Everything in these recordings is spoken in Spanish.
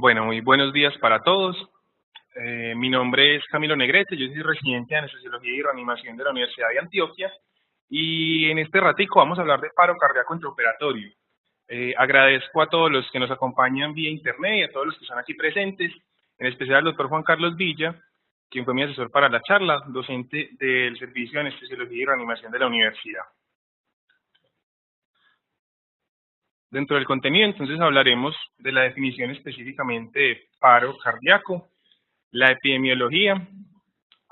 Bueno, muy buenos días para todos. Mi nombre es Camilo Negrete, yo soy residente de Anestesiología y Reanimación de la Universidad de Antioquia y en este ratico vamos a hablar de paro cardíaco intraoperatorio. Agradezco a todos los que nos acompañan vía internet y a todos los que están aquí presentes, en especial al doctor Juan Carlos Villa, quien fue mi asesor para la charla, docente del Servicio de Anestesiología y Reanimación de la Universidad. Dentro del contenido, entonces, hablaremos de la definición específicamente de paro cardíaco, la epidemiología,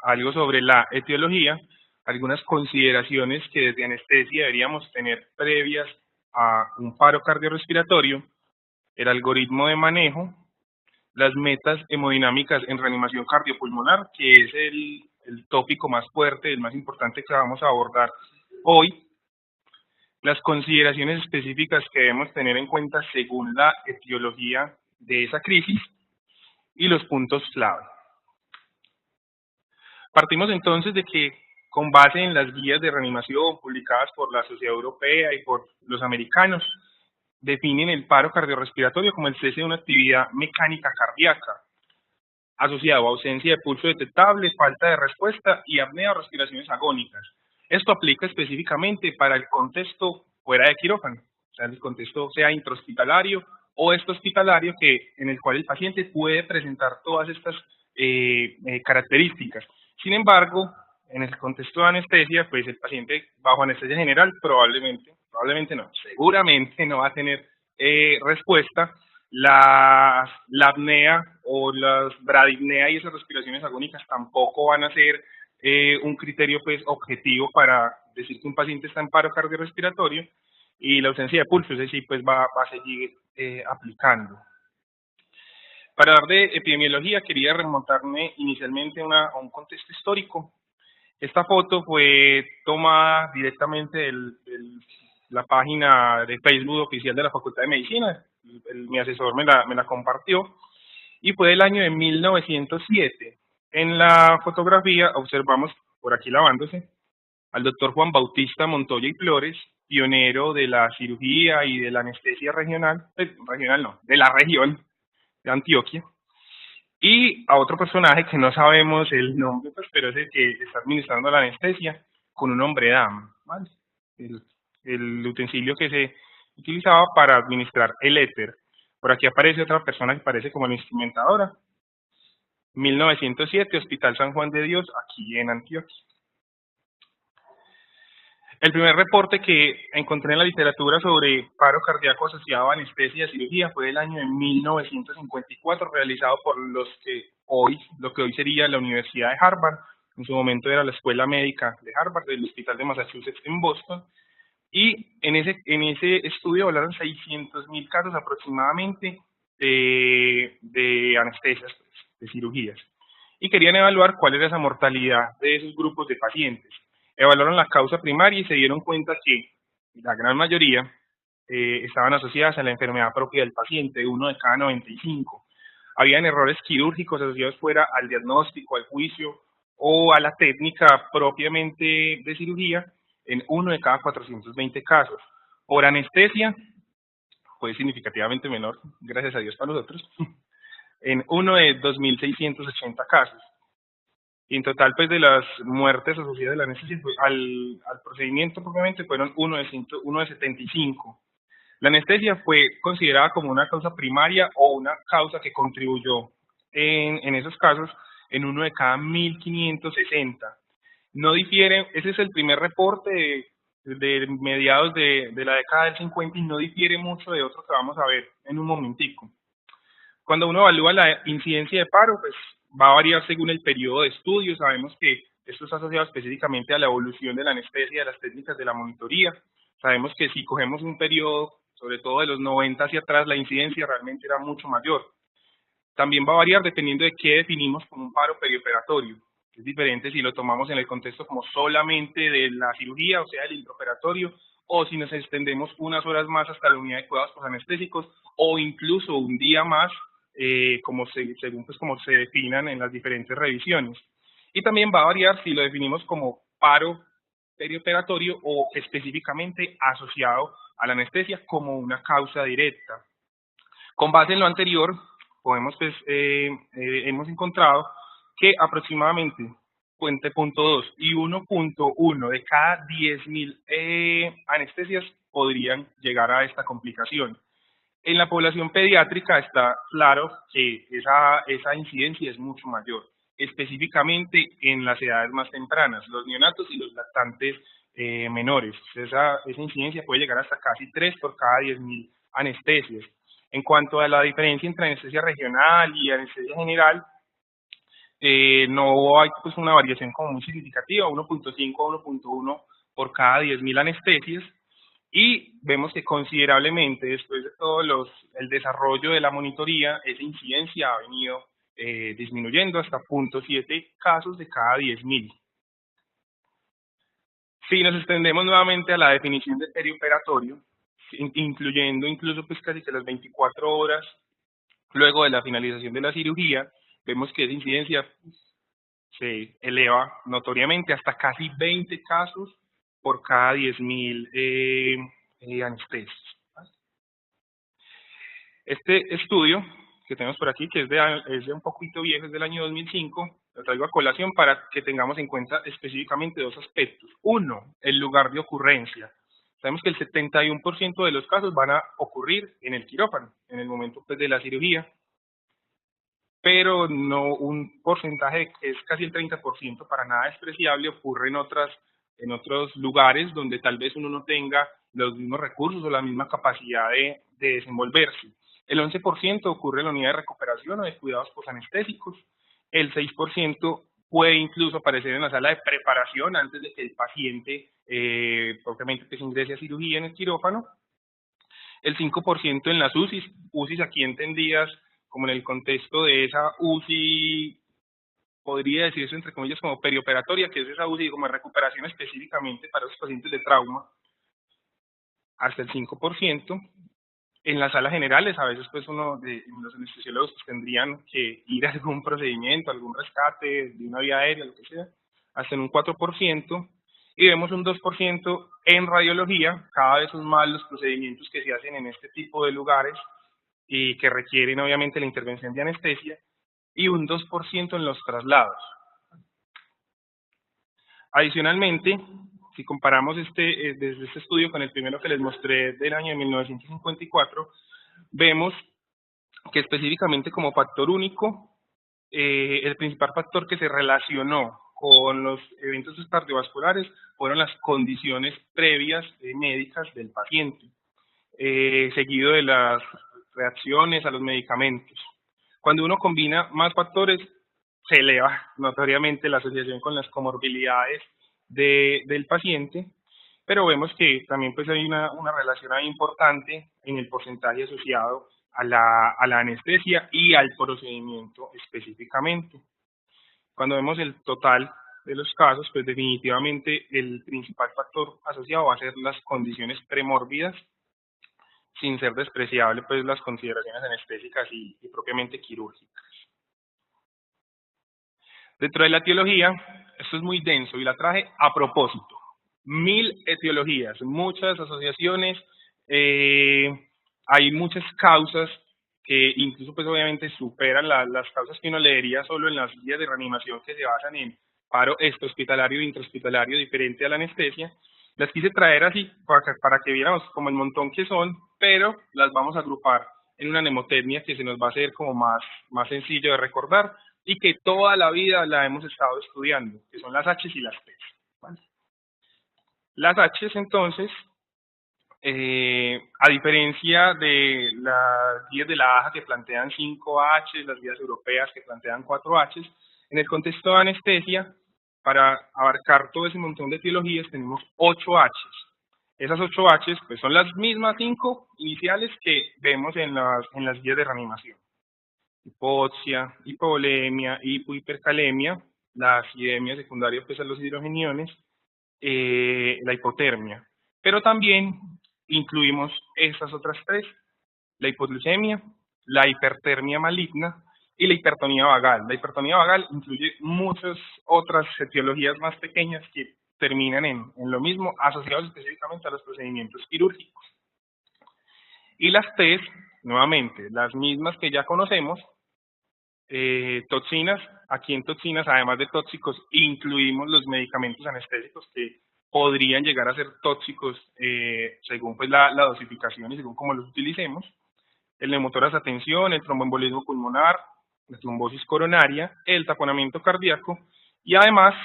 algo sobre la etiología, algunas consideraciones que desde anestesia deberíamos tener previas a un paro cardiorrespiratorio, el algoritmo de manejo, las metas hemodinámicas en reanimación cardiopulmonar, que es el tópico más fuerte, el más importante que vamos a abordar hoy, las consideraciones específicas que debemos tener en cuenta según la etiología de esa crisis y los puntos clave. Partimos entonces de que, con base en las guías de reanimación publicadas por la Sociedad Europea y por los americanos, definen el paro cardiorrespiratorio como el cese de una actividad mecánica cardíaca, asociado a ausencia de pulso detectable, falta de respuesta y apnea o respiraciones agónicas. Esto aplica específicamente para el contexto fuera de quirófano, o sea, el contexto sea intrahospitalario o extrahospitalario, en el cual el paciente puede presentar todas estas características. Sin embargo, en el contexto de anestesia, pues el paciente bajo anestesia general probablemente no, seguramente no va a tener respuesta. La apnea o las bradipnea y esas respiraciones agónicas tampoco van a ser un criterio pues objetivo para decir que un paciente está en paro cardiorrespiratorio, y la ausencia de pulso, ese sí pues va a seguir aplicando. Para hablar de epidemiología, quería remontarme inicialmente a un contexto histórico. Esta foto fue tomada directamente de la página de Facebook oficial de la Facultad de Medicina. Mi asesor me la compartió y fue del año de 1907. En la fotografía observamos, por aquí lavándose, al doctor Juan Bautista Montoya y Flores, pionero de la cirugía y de la anestesia regional, de la región de Antioquia, y a otro personaje que no sabemos el nombre, pues, pero es el que está administrando la anestesia, con un hombre dam, ¿vale? El utensilio que se utilizaba para administrar el éter. Por aquí aparece otra persona que parece como la instrumentadora. 1907, Hospital San Juan de Dios, aquí en Antioquia. El primer reporte que encontré en la literatura sobre paro cardíaco asociado a anestesia y cirugía fue del año de 1954, realizado por lo que hoy sería la Universidad de Harvard. En su momento era la Escuela Médica de Harvard, del Hospital de Massachusetts en Boston. Y en ese estudio hablaron 600.000 casos aproximadamente de anestesias, de cirugías. Y querían evaluar cuál era esa mortalidad de esos grupos de pacientes. Evaluaron la causa primaria y se dieron cuenta que la gran mayoría estaban asociadas a la enfermedad propia del paciente, 1 de cada 95. Habían errores quirúrgicos asociados fuera al diagnóstico, al juicio o a la técnica propiamente de cirugía en 1 de cada 420 casos. Por anestesia fue significativamente menor, gracias a Dios para nosotros, en 1 de 2.680 casos. Y en total, pues, de las muertes asociadas a la anestesia al procedimiento propiamente fueron 1 de 75. La anestesia fue considerada como una causa primaria o una causa que contribuyó en esos casos en 1 de cada 1.560. No difiere, ese es el primer reporte de mediados de la década del 50 y no difiere mucho de otro que vamos a ver en un momentico. Cuando uno evalúa la incidencia de paro, pues va a variar según el periodo de estudio. Sabemos que esto está asociado específicamente a la evolución de la anestesia y de las técnicas de la monitoría. Sabemos que si cogemos un periodo, sobre todo de los 90 hacia atrás, la incidencia realmente era mucho mayor. También va a variar dependiendo de qué definimos como un paro perioperatorio. Es diferente si lo tomamos en el contexto como solamente de la cirugía, o sea, el intraoperatorio, o si nos extendemos unas horas más hasta la unidad de cuidados posanestésicos, o incluso un día más, según pues como se definan en las diferentes revisiones. Y también va a variar si lo definimos como paro perioperatorio o específicamente asociado a la anestesia como una causa directa. Con base en lo anterior, hemos encontrado que aproximadamente puente punto 2 y 1.1 de cada 10.000 anestesias podrían llegar a esta complicación. En la población pediátrica está claro que esa incidencia es mucho mayor, específicamente en las edades más tempranas, los neonatos y los lactantes menores. Esa incidencia puede llegar hasta casi 3 por cada 10.000 anestesias. En cuanto a la diferencia entre anestesia regional y anestesia general, no hay pues una variación como muy significativa, 1.5 a 1.1 por cada 10.000 anestesias, y vemos que considerablemente después de todo el desarrollo de la monitoría, esa incidencia ha venido disminuyendo hasta 0.7 casos de cada 10.000. Si nos extendemos nuevamente a la definición de perioperatorio, incluyendo incluso pues casi que las 24 horas luego de la finalización de la cirugía, vemos que esa incidencia se eleva notoriamente hasta casi 20 casos por cada 10.000 anestesias. Este estudio que tenemos por aquí, que es de un poquito viejo, es del año 2005, lo traigo a colación para que tengamos en cuenta específicamente dos aspectos. Uno, el lugar de ocurrencia. Sabemos que el 71% de los casos van a ocurrir en el quirófano, en el momento pues, de la cirugía, pero no un porcentaje que es casi el 30%, para nada despreciable, ocurre en otros lugares donde tal vez uno no tenga los mismos recursos o la misma capacidad de desenvolverse. El 11% ocurre en la unidad de recuperación o de cuidados posanestésicos. El 6% puede incluso aparecer en la sala de preparación antes de que el paciente propiamente que se ingrese a cirugía en el quirófano. El 5% en las UCIs aquí entendidas como en el contexto de esa UCI, podría decirse entre comillas como perioperatoria, que es esa UCI como recuperación específicamente para los pacientes de trauma, hasta el 5%. En las salas generales, a veces pues los anestesiólogos pues, tendrían que ir a algún procedimiento, algún rescate de una vía aérea, lo que sea, hasta en un 4%. Y vemos un 2% en radiología. Cada vez son más los procedimientos que se hacen en este tipo de lugares y que requieren obviamente la intervención de anestesia, y un 2% en los traslados. Adicionalmente, si comparamos desde este estudio con el primero que les mostré del año de 1954, vemos que específicamente como factor único, el principal factor que se relacionó con los eventos cardiovasculares fueron las condiciones previas médicas del paciente, seguido de las reacciones a los medicamentos. Cuando uno combina más factores, se eleva notoriamente la asociación con las comorbilidades del paciente, pero vemos que también pues hay una relación ahí importante en el porcentaje asociado a la anestesia y al procedimiento específicamente. Cuando vemos el total de los casos, pues definitivamente el principal factor asociado va a ser las condiciones premórbidas, sin ser despreciable pues las consideraciones anestésicas y propiamente quirúrgicas. Dentro de la etiología, esto es muy denso y la traje a propósito. 1000 etiologías, muchas asociaciones, hay muchas causas que incluso pues obviamente superan las causas que uno leería solo en las guías de reanimación que se basan en paro extrahospitalario e intrahospitalario diferente a la anestesia. Las quise traer así para que viéramos como el montón que son, pero las vamos a agrupar en una mnemotecnia que se nos va a hacer como más sencillo de recordar y que toda la vida la hemos estado estudiando, que son las H's y las P's. ¿Vale? Las H's entonces, a diferencia de las guías de la AJA que plantean 5 H's, las guías europeas que plantean 4 H's, en el contexto de anestesia, para abarcar todo ese montón de etiologías, tenemos 8 H's. Esas 8 H's pues, son las mismas 5 iniciales que vemos en las guías de reanimación. Hipoxia, hipovolemia, hipohipercalemia, la acidemia secundaria pues, a los hidrogeniones, la hipotermia. Pero también incluimos estas otras 3, la hipoglucemia, la hipertermia maligna y la hipertonía vagal. La hipertonía vagal incluye muchas otras etiologías más pequeñas que terminan en lo mismo, asociados específicamente a los procedimientos quirúrgicos. Y las T's nuevamente, las mismas que ya conocemos. Toxinas, aquí en toxinas, además de tóxicos, incluimos los medicamentos anestésicos que podrían llegar a ser tóxicos según pues la dosificación y según cómo los utilicemos. El neumotórax a tensión, el tromboembolismo pulmonar, la trombosis coronaria, el taponamiento cardíaco y además,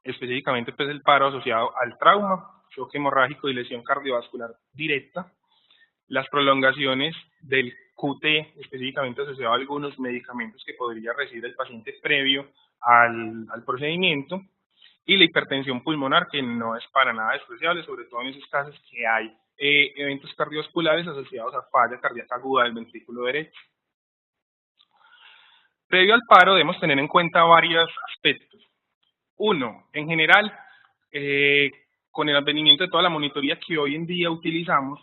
específicamente, pues el paro asociado al trauma, choque hemorrágico y lesión cardiovascular directa, las prolongaciones del QT, específicamente asociado a algunos medicamentos que podría recibir el paciente previo al procedimiento, y la hipertensión pulmonar, que no es para nada despreciable, sobre todo en esos casos que hay eventos cardiovasculares asociados a falla cardíaca aguda del ventrículo derecho. Previo al paro debemos tener en cuenta varios aspectos. Uno, en general, con el advenimiento de toda la monitoría que hoy en día utilizamos,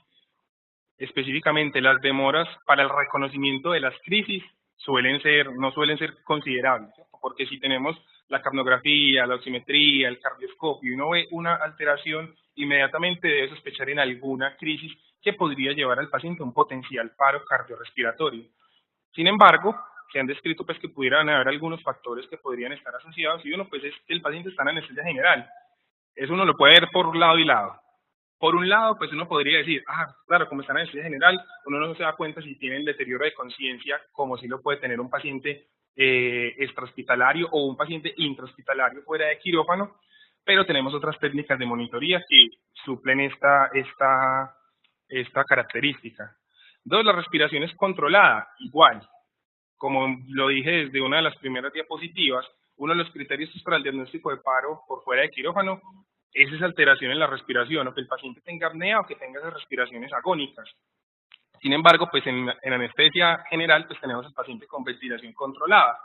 específicamente las demoras para el reconocimiento de las crisis no suelen ser considerables, ¿cierto? Porque si tenemos la capnografía, la oximetría, el cardioscopio y uno ve una alteración, inmediatamente debe sospechar en alguna crisis que podría llevar al paciente a un potencial paro cardiorrespiratorio. Sin embargo, se han descrito pues que pudieran haber algunos factores que podrían estar asociados y uno pues es que el paciente está en anestesia general. Eso uno lo puede ver por lado y lado. Por un lado, pues uno podría decir, claro, como está en anestesia general, uno no se da cuenta si tiene el deterioro de conciencia, como si lo puede tener un paciente extrahospitalario o un paciente intrahospitalario fuera de quirófano, pero tenemos otras técnicas de monitoría que suplen esta característica. Dos, la respiración es controlada, igual. Como lo dije desde una de las primeras diapositivas, uno de los criterios para el diagnóstico de paro por fuera de quirófano es esa alteración en la respiración, o que el paciente tenga apnea o que tenga esas respiraciones agónicas. Sin embargo, pues en anestesia general, pues tenemos al paciente con ventilación controlada,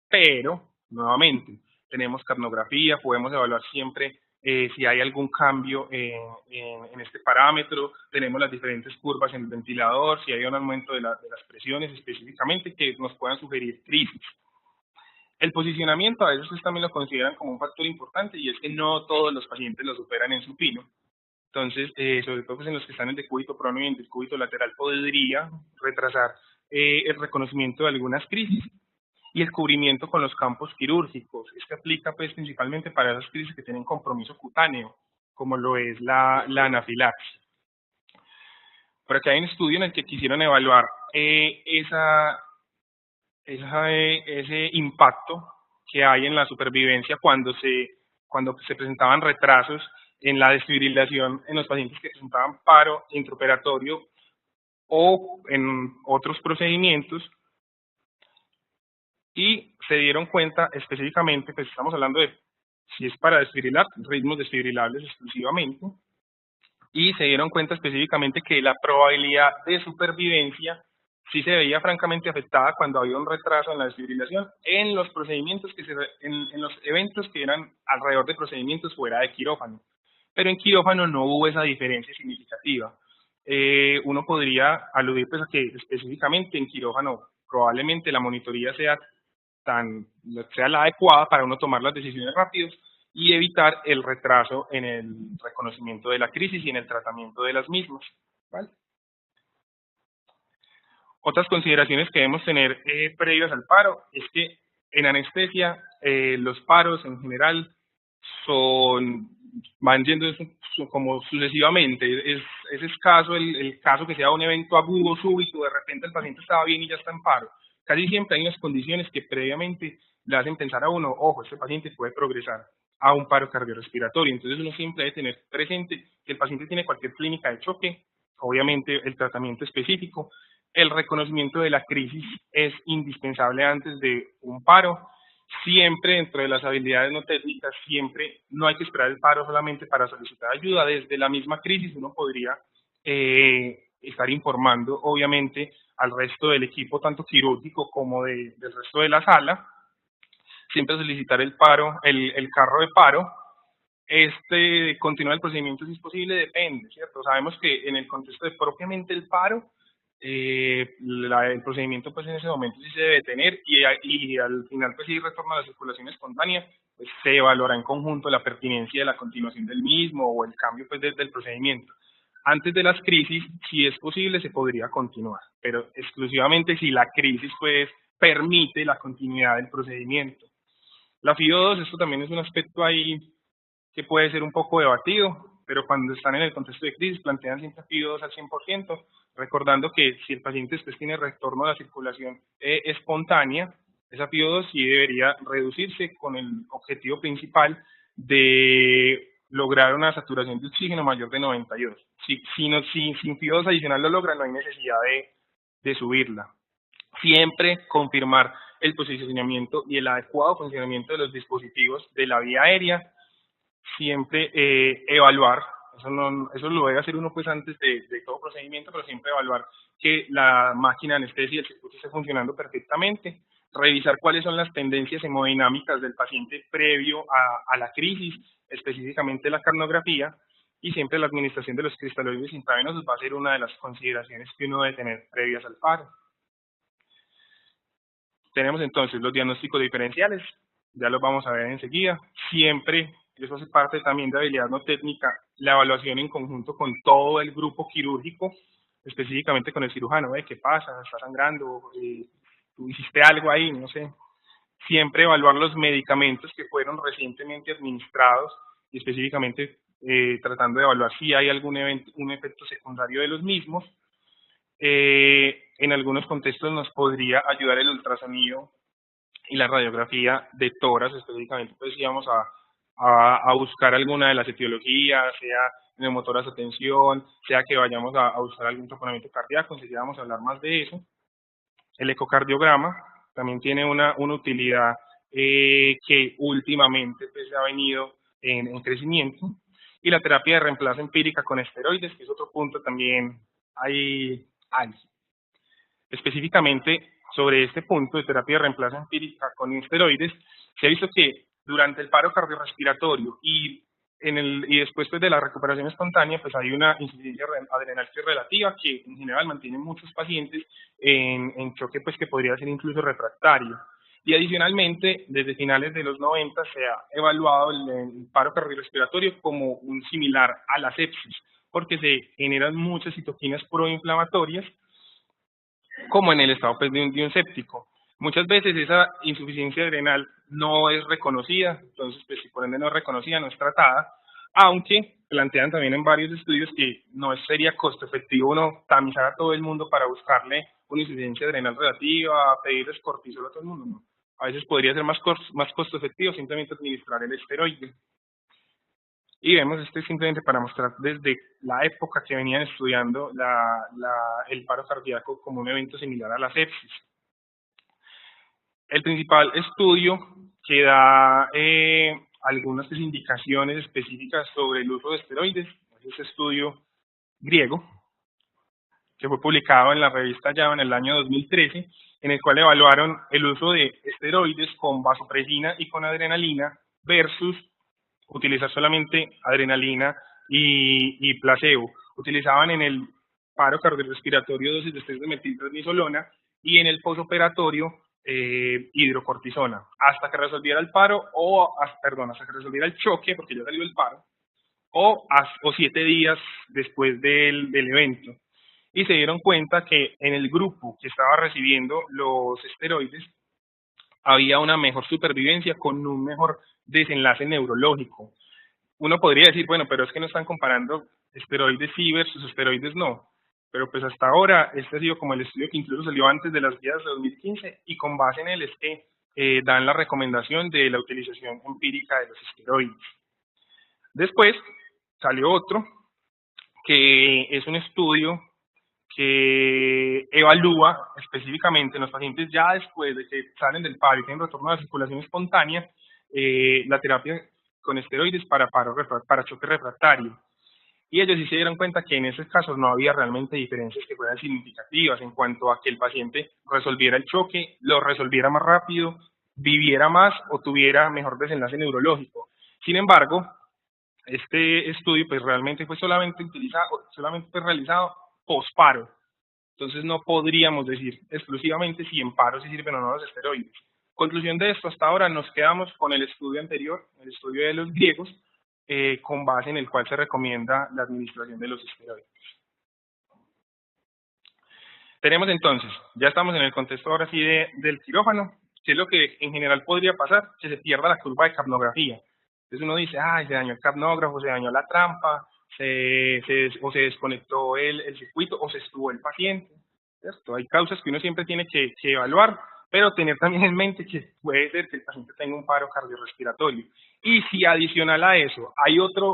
pero, nuevamente, tenemos capnografía, podemos evaluar siempre si hay algún cambio en este parámetro, tenemos las diferentes curvas en el ventilador, si hay un aumento de las presiones específicamente que nos puedan sugerir crisis. El posicionamiento a veces ustedes también lo consideran como un factor importante y es que no todos los pacientes lo superan en supino. Entonces, sobre todo pues en los que están en decúbito prono y en decúbito lateral podría retrasar el reconocimiento de algunas crisis y el cubrimiento con los campos quirúrgicos. Esto aplica pues principalmente para esas crisis que tienen compromiso cutáneo, como lo es la anafilaxis. Por acá hay un estudio en el que quisieron evaluar ese impacto que hay en la supervivencia cuando se presentaban retrasos en la desfibrilación en los pacientes que presentaban paro intraoperatorio o en otros procedimientos, y se dieron cuenta específicamente, pues estamos hablando de si es para desfibrilar, ritmos desfibrilables exclusivamente, y se dieron cuenta específicamente que la probabilidad de supervivencia sí se veía francamente afectada cuando había un retraso en la desfibrilación en los procedimientos en los eventos que eran alrededor de procedimientos fuera de quirófano. Pero en quirófano no hubo esa diferencia significativa. Uno podría aludir pues a que específicamente en quirófano probablemente la monitoría sea la adecuada para uno tomar las decisiones rápidas y evitar el retraso en el reconocimiento de la crisis y en el tratamiento de las mismas, ¿vale? Otras consideraciones que debemos tener previas al paro es que en anestesia los paros en general van yendo como sucesivamente. Es escaso el caso que sea un evento agudo, súbito, de repente el paciente estaba bien y ya está en paro. Casi siempre hay unas condiciones que previamente le hacen pensar a uno, ojo, este paciente puede progresar a un paro cardiorrespiratorio. Entonces uno siempre debe tener presente que el paciente tiene cualquier clínica de choque, obviamente el tratamiento específico, el reconocimiento de la crisis es indispensable antes de un paro. Siempre dentro de las habilidades no técnicas, siempre no hay que esperar el paro solamente para solicitar ayuda. Desde la misma crisis uno podría estar informando, obviamente, al resto del equipo, tanto quirúrgico como del resto de la sala. Siempre solicitar el paro, el carro de paro. Continuar el procedimiento si es posible, depende, ¿cierto? Sabemos que en el contexto de propiamente el paro, el procedimiento pues en ese momento sí se debe tener y al final pues si retorna a la circulación espontánea, pues se evaluará en conjunto la pertinencia de la continuación del mismo o el cambio pues del procedimiento. Antes de las crisis, si es posible, se podría continuar, pero exclusivamente si la crisis pues permite la continuidad del procedimiento. La FIO2, esto también es un aspecto ahí que puede ser un poco debatido, pero cuando están en el contexto de crisis plantean siempre FIO2 al 100%, recordando que si el paciente después tiene retorno a la circulación espontánea, esa FIO2 sí debería reducirse con el objetivo principal de lograr una saturación de oxígeno mayor de 92. Si sin FIO2 adicional lo logra, no hay necesidad de subirla. Siempre confirmar el posicionamiento y el adecuado funcionamiento de los dispositivos de la vía aérea, siempre evaluar, eso lo debe hacer uno pues antes de todo procedimiento, pero siempre evaluar que la máquina de anestesia y el circuito esté funcionando perfectamente, revisar cuáles son las tendencias hemodinámicas del paciente previo a la crisis, específicamente la cardiografía, y siempre la administración de los cristaloides intravenosos va a ser una de las consideraciones que uno debe tener previas al paro. Tenemos entonces los diagnósticos diferenciales, ya los vamos a ver enseguida. Siempre, eso hace parte también de habilidad no técnica, la evaluación en conjunto con todo el grupo quirúrgico, específicamente con el cirujano, ¿qué pasa? ¿Está sangrando? ¿Tú hiciste algo ahí? No sé. Siempre evaluar los medicamentos que fueron recientemente administrados y específicamente tratando de evaluar si hay algún un efecto secundario de los mismos. En algunos contextos nos podría ayudar el ultrasonido y la radiografía de tórax, específicamente pues íbamos a buscar alguna de las etiologías, sea neumotórax o tensión, sea que vayamos a buscar algún troponamiento cardíaco, enseguida vamos a hablar más de eso. El ecocardiograma también tiene una utilidad que últimamente pues ha venido en crecimiento, y la terapia de reemplazo empírica con esteroides, que es otro punto también hay. Específicamente sobre este punto de terapia de reemplazo empírica con esteroides, se ha visto que durante el paro cardiorrespiratorio y después pues, de la recuperación espontánea, pues hay una insuficiencia adrenal relativa que en general mantiene muchos pacientes en choque pues que podría ser incluso refractario. Y adicionalmente, desde finales de los 90 se ha evaluado el paro cardiorrespiratorio como un similar a la sepsis, porque se generan muchas citoquinas proinflamatorias, como en el estado pues, de un séptico. Muchas veces esa insuficiencia adrenal no es reconocida, entonces pues si por ende no es reconocida, no es tratada, aunque plantean también en varios estudios que no sería costo efectivo uno tamizar a todo el mundo para buscarle una insuficiencia adrenal relativa, pedirles cortisol a todo el mundo, no. A veces podría ser más costo efectivo simplemente administrar el esteroide. Y vemos simplemente para mostrar desde la época que venían estudiando el paro cardíaco como un evento similar a la sepsis. El principal estudio que da algunas indicaciones específicas sobre el uso de esteroides es este estudio griego, que fue publicado en la revista JAMA en el año 2013, en el cual evaluaron el uso de esteroides con vasopresina y con adrenalina versus utilizar solamente adrenalina y placebo. Utilizaban en el paro cardiorrespiratorio dosis de estrés de metilprednisolona y en el posoperatorio hidrocortisona, hasta que resolviera el paro hasta que resolviera el choque, porque ya salió el paro, o 7 días después del evento. Y se dieron cuenta que en el grupo que estaba recibiendo los esteroides había una mejor supervivencia con un mejor desenlace neurológico. Uno podría decir, bueno, pero es que no están comparando esteroides sí versus esteroides no. Pero pues hasta ahora este ha sido como el estudio que incluso salió antes de las guías de 2015 y con base en él es que dan la recomendación de la utilización empírica de los esteroides. Después salió otro que es un estudio que evalúa específicamente en los pacientes ya después de que salen del paro y tienen retorno a la circulación espontánea, la terapia con esteroides para choque refractario. Y ellos sí se dieron cuenta que en esos casos no había realmente diferencias que fueran significativas en cuanto a que el paciente resolviera el choque, lo resolviera más rápido, viviera más o tuviera mejor desenlace neurológico. Sin embargo, este estudio pues realmente fue solamente realizado posparo. Entonces no podríamos decir exclusivamente si en paro sí sirven o no los esteroides. Conclusión de esto, hasta ahora nos quedamos con el estudio anterior, el estudio de los griegos, con base en el cual se recomienda la administración de los esteroides. Tenemos entonces, ya estamos en el contexto ahora sí del quirófano, que es lo que en general podría pasar, que se pierda la curva de capnografía. Entonces uno dice, ay, se dañó el capnógrafo, se dañó la trampa, o se desconectó el circuito, o se estuvo el paciente, ¿cierto? Hay causas que uno siempre tiene que evaluar, pero tener también en mente que puede ser que el paciente tenga un paro cardiorrespiratorio. Y si adicional a eso hay otra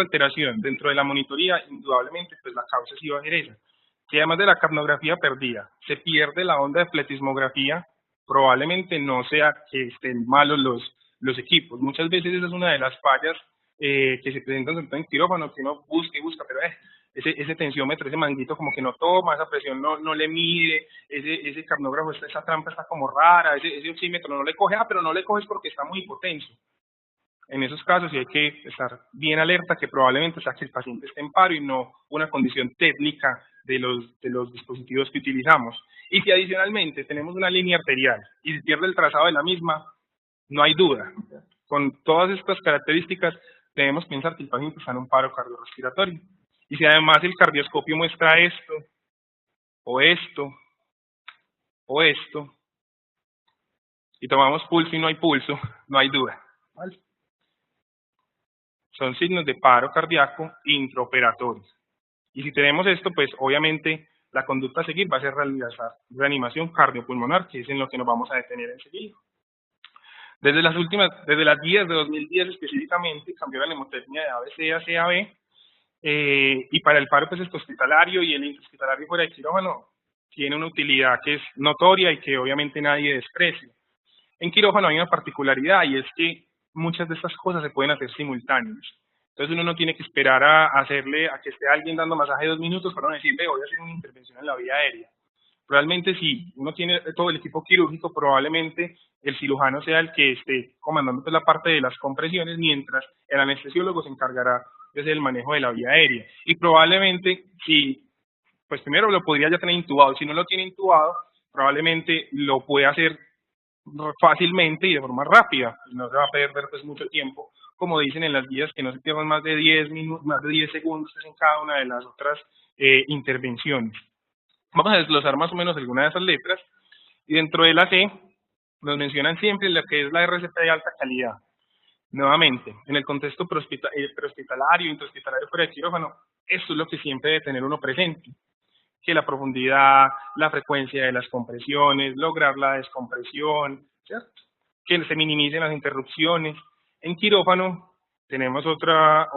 alteración dentro de la monitoría, indudablemente pues la causa sí va a ser esa. Si además de la capnografía perdida se pierde la onda de fletismografía, probablemente no sea que estén malos los equipos. Muchas veces esa es una de las fallas que se presentan sobre todo en quirófano, que uno busca y busca, pero ese tensiómetro, ese manguito como que no toma, esa presión no le mide, ese capnógrafo, esa trampa está como rara, ese oxímetro no le coge, pero no le coges porque está muy hipotenso. En esos casos sí hay que estar bien alerta que probablemente sea que el paciente esté en paro y no una condición técnica de los dispositivos que utilizamos. Y si adicionalmente tenemos una línea arterial y se pierde el trazado de la misma, no hay duda. Con todas estas características debemos pensar que el paciente está en un paro cardiorrespiratorio. Y si además el cardioscopio muestra esto, o esto, o esto, y tomamos pulso y no hay pulso, no hay duda. ¿Vale? Son signos de paro cardíaco intraoperatorio. Y si tenemos esto, pues obviamente la conducta a seguir va a ser realizar reanimación cardiopulmonar, que es en lo que nos vamos a detener enseguida. Desde las guías de 2010 específicamente, cambió la mnemotecnia de ABC a CAB, y para el paro pues hospitalario y el intrahospitalario fuera de quirófano tiene una utilidad que es notoria y que obviamente nadie desprecia. En quirófano hay una particularidad y es que muchas de estas cosas se pueden hacer simultáneas. Entonces uno no tiene que esperar a que esté alguien dando masaje 2 minutos para no decirle voy a hacer una intervención en la vía aérea. Realmente si uno tiene todo el equipo quirúrgico, probablemente el cirujano sea el que esté comandando la parte de las compresiones, mientras el anestesiólogo se encargará de hacer el manejo de la vía aérea. Y probablemente pues primero lo podría ya tener intubado, si no lo tiene intubado, probablemente lo puede hacer fácilmente y de forma rápida, no se va a perder pues mucho tiempo, como dicen en las guías, que no se pierdan más de 10 minutos, más de 10 segundos en cada una de las otras intervenciones. Vamos a desglosar más o menos algunas de esas letras, y dentro de la C nos mencionan siempre lo que es la RCP de alta calidad. Nuevamente, en el contexto prehospitalario, intrahospitalario fuera de quirófano, esto es lo que siempre debe tener uno presente, que la profundidad, la frecuencia de las compresiones, lograr la descompresión, ¿cierto? Que se minimicen las interrupciones. En quirófano tenemos otro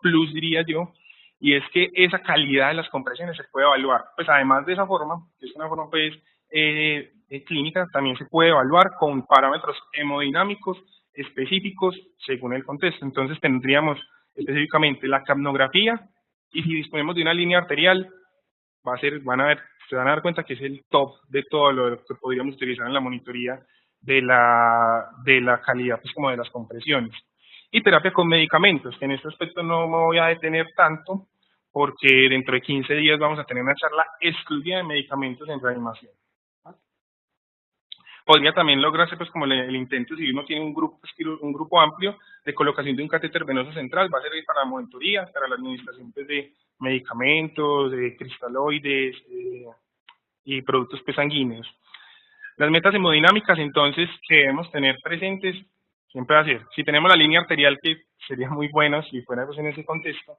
plus, diría yo, y es que esa calidad de las compresiones se puede evaluar. Pues además de esa forma, que es una forma pues clínica, también se puede evaluar con parámetros hemodinámicos específicos según el contexto. Entonces tendríamos específicamente la capnografía, y si disponemos de una línea arterial, se van a dar cuenta que es el top de todo lo que podríamos utilizar en la monitoría de la calidad, pues como de las compresiones. Y terapia con medicamentos, que en este aspecto no me voy a detener tanto, porque dentro de 15 días vamos a tener una charla exclusiva de medicamentos en reanimación. Podría también lograrse pues como el intento, si uno tiene un grupo amplio de colocación de un catéter venoso central, va a servir para la monitoría, para la administración pues, de medicamentos, de cristaloides y productos pues, sanguíneos. Las metas hemodinámicas entonces que debemos tener presentes siempre va a ser, si tenemos la línea arterial, que sería muy bueno si fuera pues, en ese contexto,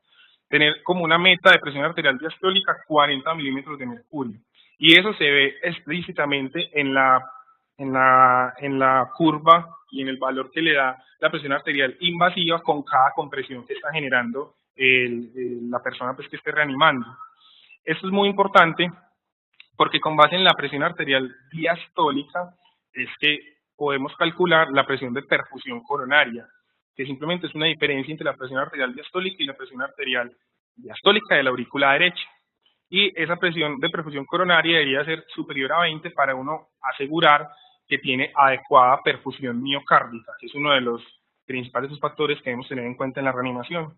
tener como una meta de presión arterial diastólica 40 milímetros de mercurio. Y eso se ve explícitamente en la curva y en el valor que le da la presión arterial invasiva con cada compresión que está generando la persona pues, que esté reanimando. Esto es muy importante porque con base en la presión arterial diastólica es que podemos calcular la presión de perfusión coronaria, que simplemente es una diferencia entre la presión arterial diastólica y la presión arterial diastólica de la aurícula derecha. Y esa presión de perfusión coronaria debería ser superior a 20 para uno asegurar que tiene adecuada perfusión miocárdica, que es uno de los principales factores que debemos tener en cuenta en la reanimación.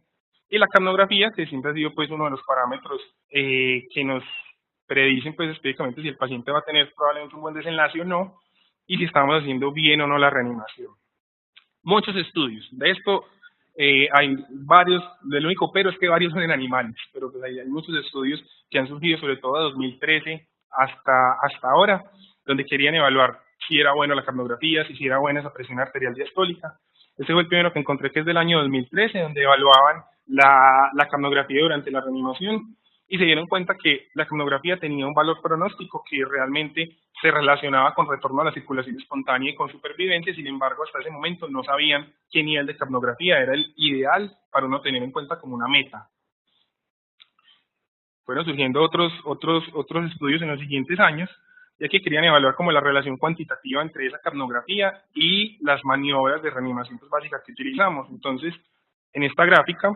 Y la capnografía, que siempre ha sido pues uno de los parámetros que nos predicen pues específicamente si el paciente va a tener probablemente un buen desenlace o no, y si estamos haciendo bien o no la reanimación. muchos estudios. De esto hay varios, el único pero es que varios son en animales, pero pues hay muchos estudios que han surgido sobre todo de 2013 hasta ahora, donde querían evaluar si era bueno la capnografía, si era buena esa presión arterial diastólica. Ese fue el primero que encontré, que es del año 2013, donde evaluaban la capnografía durante la reanimación y se dieron cuenta que la capnografía tenía un valor pronóstico que realmente se relacionaba con retorno a la circulación espontánea y con supervivencia. Sin embargo, hasta ese momento no sabían qué nivel de capnografía era el ideal para uno tener en cuenta como una meta. Fueron surgiendo otros estudios en los siguientes años, ya que querían evaluar como la relación cuantitativa entre esa capnografía y las maniobras de reanimación básicas que utilizamos. Entonces, en esta gráfica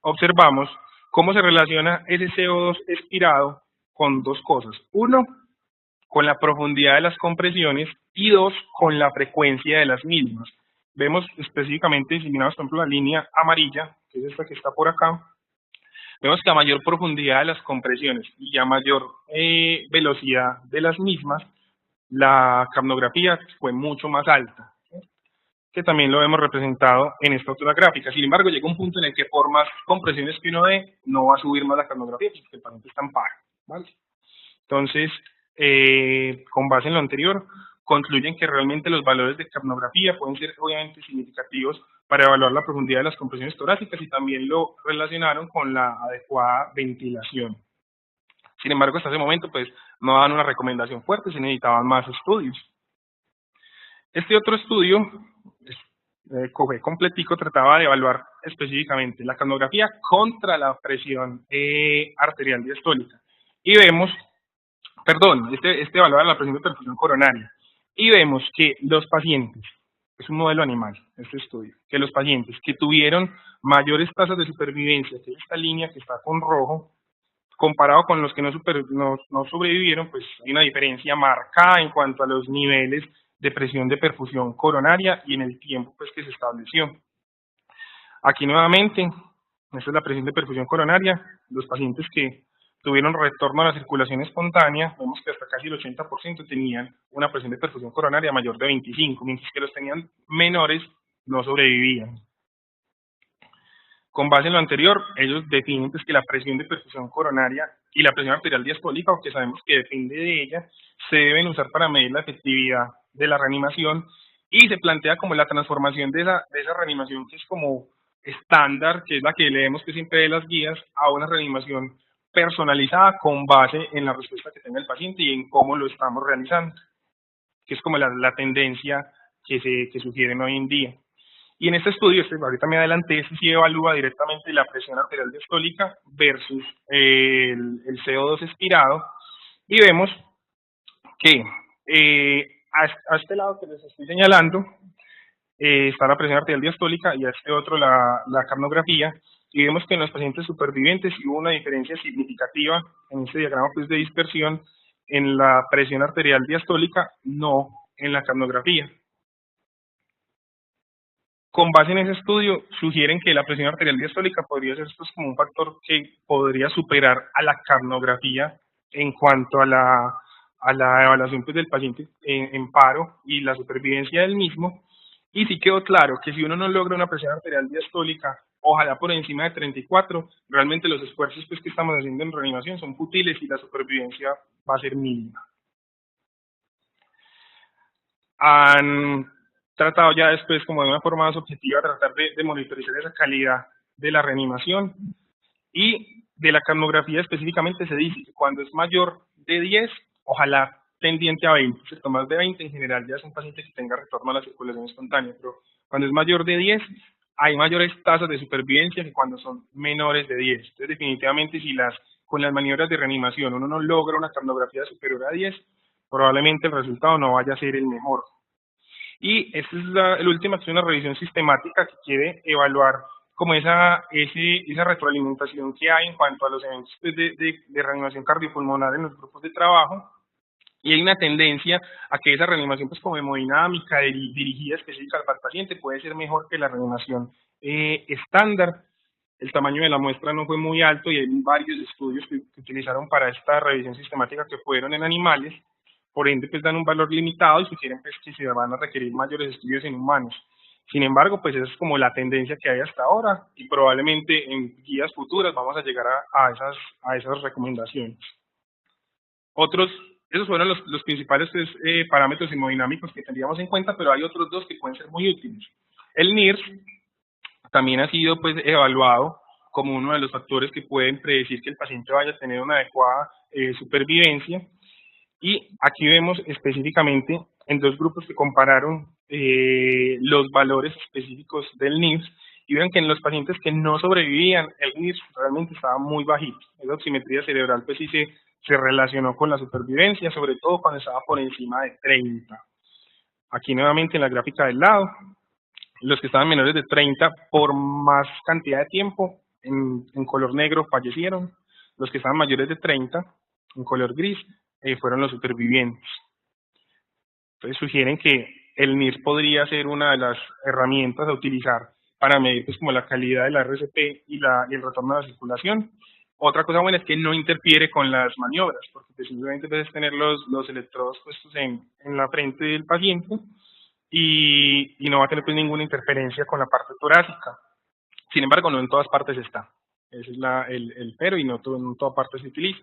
observamos cómo se relaciona ese CO2 expirado con dos cosas. Uno, con la profundidad de las compresiones y dos, con la frecuencia de las mismas. Vemos específicamente, si miramos por ejemplo la línea amarilla, que es esta que está por acá, vemos que a mayor profundidad de las compresiones y a mayor velocidad de las mismas, la capnografía fue mucho más alta, que también lo hemos representado en esta otra gráfica. Sin embargo, llega un punto en el que por más compresiones que uno dé, no va a subir más la capnografía, porque el paciente está en paro, ¿vale? Entonces, con base en lo anterior, concluyen que realmente los valores de capnografía pueden ser obviamente significativos para evaluar la profundidad de las compresiones torácicas y también lo relacionaron con la adecuada ventilación. Sin embargo, hasta ese momento, pues, no daban una recomendación fuerte, se necesitaban más estudios. Este otro estudio, fue completico, trataba de evaluar específicamente la capnografía contra la presión arterial diastólica. Y vemos, este evalúa la presión de perfusión coronaria. Y vemos que los pacientes, es un modelo animal, este estudio, que los pacientes que tuvieron mayores tasas de supervivencia, que es esta línea que está con rojo, comparado con los que no sobrevivieron, pues hay una diferencia marcada en cuanto a los niveles de presión de perfusión coronaria y en el tiempo pues que se estableció. Aquí nuevamente, esta es la presión de perfusión coronaria, los pacientes que tuvieron retorno a la circulación espontánea, vemos que hasta casi el 80% tenían una presión de perfusión coronaria mayor de 25, mientras que los tenían menores no sobrevivían. Con base en lo anterior, ellos definen pues, que la presión de perfusión coronaria y la presión arterial diastólica, aunque sabemos que depende de ella, se deben usar para medir la efectividad de la reanimación y se plantea como la transformación de esa reanimación que es como estándar, que es la que leemos que siempre de las guías, a una reanimación personalizada con base en la respuesta que tenga el paciente y en cómo lo estamos realizando, que es como la tendencia que sugieren hoy en día. Y en este estudio, ahorita me adelanté, sí evalúa directamente la presión arterial diastólica versus el CO2 expirado, y vemos que a este lado que les estoy señalando está la presión arterial diastólica y a este otro la capnografía, y vemos que en los pacientes supervivientes hubo una diferencia significativa en este diagrama pues, de dispersión en la presión arterial diastólica, no en la capnografía. Con base en ese estudio, sugieren que la presión arterial diastólica podría ser pues, como un factor que podría superar a la capnografía en cuanto a la evaluación pues, del paciente en paro y la supervivencia del mismo. Y sí quedó claro que si uno no logra una presión arterial diastólica, ojalá por encima de 34, realmente los esfuerzos pues, que estamos haciendo en reanimación son fútiles y la supervivencia va a ser mínima. Han tratado ya después como de una forma más objetiva tratar de monitorizar esa calidad de la reanimación y de la capnografía específicamente se dice que cuando es mayor de 10, ojalá tendiente a 20, ¿cierto? Más de 20 en general ya es un paciente que tenga retorno a la circulación espontánea, pero cuando es mayor de 10 hay mayores tasas de supervivencia que cuando son menores de 10. Entonces definitivamente si con las maniobras de reanimación uno no logra una capnografía superior a 10, probablemente el resultado no vaya a ser el mejor. Y esta es el última, que es una revisión sistemática que quiere evaluar como esa retroalimentación que hay en cuanto a los eventos de reanimación cardiopulmonar en los grupos de trabajo. Y hay una tendencia a que esa reanimación pues como hemodinámica dirigida específica al paciente puede ser mejor que la reanimación estándar. El tamaño de la muestra no fue muy alto y hay varios estudios que utilizaron para esta revisión sistemática que fueron en animales. Por ende, pues dan un valor limitado y sugieren pues, que se van a requerir mayores estudios en humanos. Sin embargo, pues esa es como la tendencia que hay hasta ahora y probablemente en guías futuras vamos a llegar a esas recomendaciones. Otros, esos fueron los principales pues, parámetros hemodinámicos que tendríamos en cuenta, pero hay otros dos que pueden ser muy útiles. El NIRS también ha sido pues evaluado como uno de los factores que pueden predecir que el paciente vaya a tener una adecuada supervivencia. Y aquí vemos específicamente en dos grupos que compararon los valores específicos del NIRS y vieron que en los pacientes que no sobrevivían, el NIRS realmente estaba muy bajito. Esa oximetría cerebral pues sí se relacionó con la supervivencia, sobre todo cuando estaba por encima de 30. Aquí nuevamente en la gráfica del lado, los que estaban menores de 30 por más cantidad de tiempo, en color negro fallecieron. Los que estaban mayores de 30, en color gris, fueron los supervivientes. Entonces sugieren que el NIRS podría ser una de las herramientas a utilizar para medir pues, como la calidad de la RCP y el retorno a la circulación. Otra cosa buena es que no interfiere con las maniobras, porque pues, simplemente puedes tener los electrodos puestos en la frente del paciente y no va a tener pues, ninguna interferencia con la parte torácica. Sin embargo, no en todas partes está. Ese es el pero y no en todas partes se utiliza.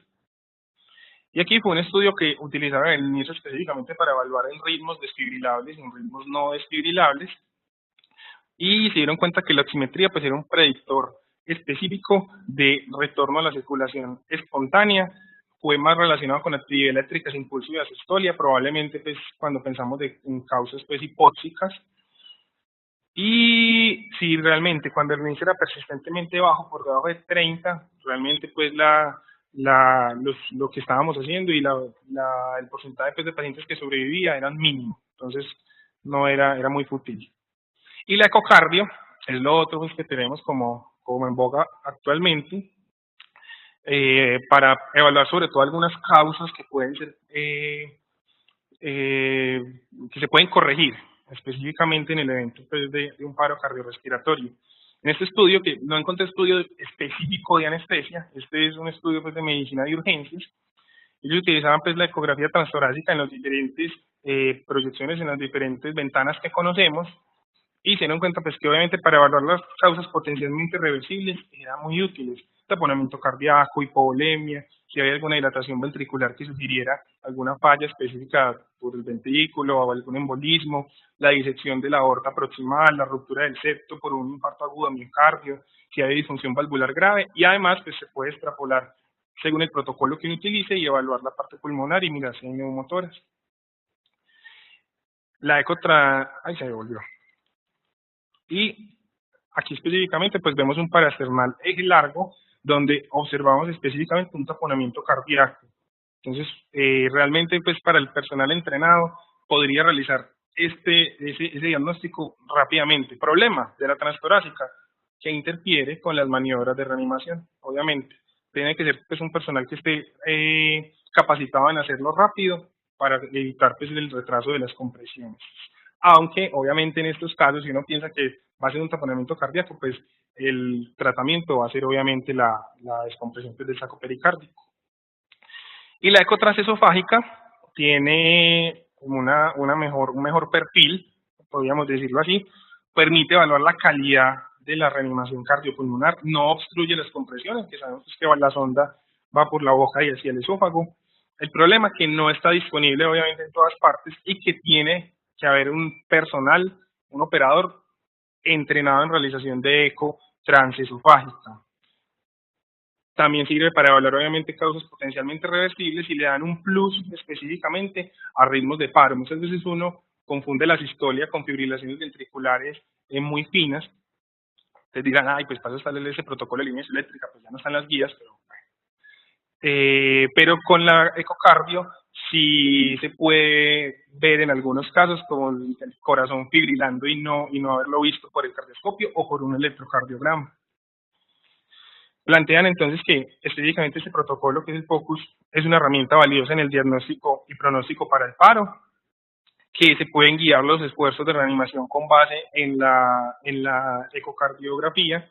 Y aquí fue un estudio que utilizaba el NIRS específicamente para evaluar en ritmos desfibrilables y en ritmos no desfibrilables. Y se dieron cuenta que la oximetría pues, era un predictor específico de retorno a la circulación espontánea. Fue más relacionado con actividad eléctrica, impulso y asistolia, probablemente pues, cuando pensamos en causas pues, hipóxicas. Y si realmente cuando el NIRS era persistentemente bajo, por debajo de 30, realmente pues lo que estábamos haciendo y el porcentaje pues, de pacientes que sobrevivía eran mínimo, entonces no era muy fútil. Y la ecocardio es lo otro pues, que tenemos como en boga actualmente, para evaluar sobre todo algunas causas que pueden ser que se pueden corregir específicamente en el evento pues, de un paro cardiorrespiratorio. En este estudio, que no encontré estudio específico de anestesia, este es un estudio pues, de medicina de urgencias, ellos utilizaban pues, la ecografía transtorácica en las diferentes proyecciones, en las diferentes ventanas que conocemos, y se dieron cuenta pues, que obviamente para evaluar las causas potencialmente reversibles eran muy útiles. Taponamiento cardíaco, hipovolemia, si había alguna dilatación ventricular que sugiriera alguna falla específica por el ventrículo o algún embolismo, la disección de la aorta proximal, la ruptura del septo por un infarto agudo de miocardio, si hay disfunción valvular grave, y además pues, se puede extrapolar según el protocolo que uno utilice y evaluar la parte pulmonar y mirar si hay neumotoras. La ahí se me volvió. Y aquí específicamente pues vemos un parasternal eje largo donde observamos específicamente un taponamiento cardíaco. Entonces, realmente pues para el personal entrenado podría realizar ese diagnóstico rápidamente. Problema de la transtorácica, que interfiere con las maniobras de reanimación, obviamente. Tiene que ser pues un personal que esté capacitado en hacerlo rápido para evitar pues el retraso de las compresiones. Aunque obviamente en estos casos, si uno piensa que va a ser un taponamiento cardíaco, pues el tratamiento va a ser obviamente la descompresión pues, del saco pericárdico. Y la ecotransesofágica tiene un mejor perfil, podríamos decirlo así, permite evaluar la calidad de la reanimación cardiopulmonar, no obstruye las compresiones, que sabemos que la sonda va por la boca y hacia el esófago. El problema es que no está disponible obviamente en todas partes y que tiene que haber un personal, un operador entrenado en realización de eco transesofágica. También sirve para evaluar obviamente causas potencialmente reversibles y le dan un plus específicamente a ritmos de paro. Muchas veces uno confunde la sistolia con fibrilaciones ventriculares muy finas. Te dirán, ay, pues pasa a estar ese protocolo de línea eléctrica, pues ya no están las guías, pero con la ecocardio sí se puede ver en algunos casos como el corazón fibrilando y no haberlo visto por el cardioscopio o por un electrocardiograma. Plantean entonces que específicamente este protocolo, que es el POCUS, es una herramienta valiosa en el diagnóstico y pronóstico para el paro, que se pueden guiar los esfuerzos de reanimación con base en la ecocardiografía,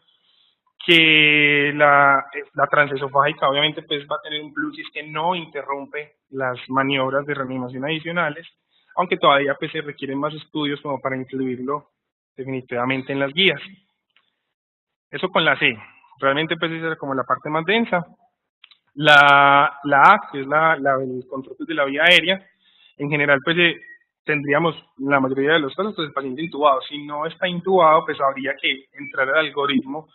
que la transesofágica obviamente pues va a tener un plus y es que no interrumpe las maniobras de reanimación adicionales, aunque todavía pues se requieren más estudios como para incluirlo definitivamente en las guías. Eso con la C. Realmente pues esa era como la parte más densa. La A, que es el control pues, de la vía aérea, en general pues tendríamos la mayoría de los casos pues el paciente intubado. Si no está intubado, pues habría que entrar al algoritmo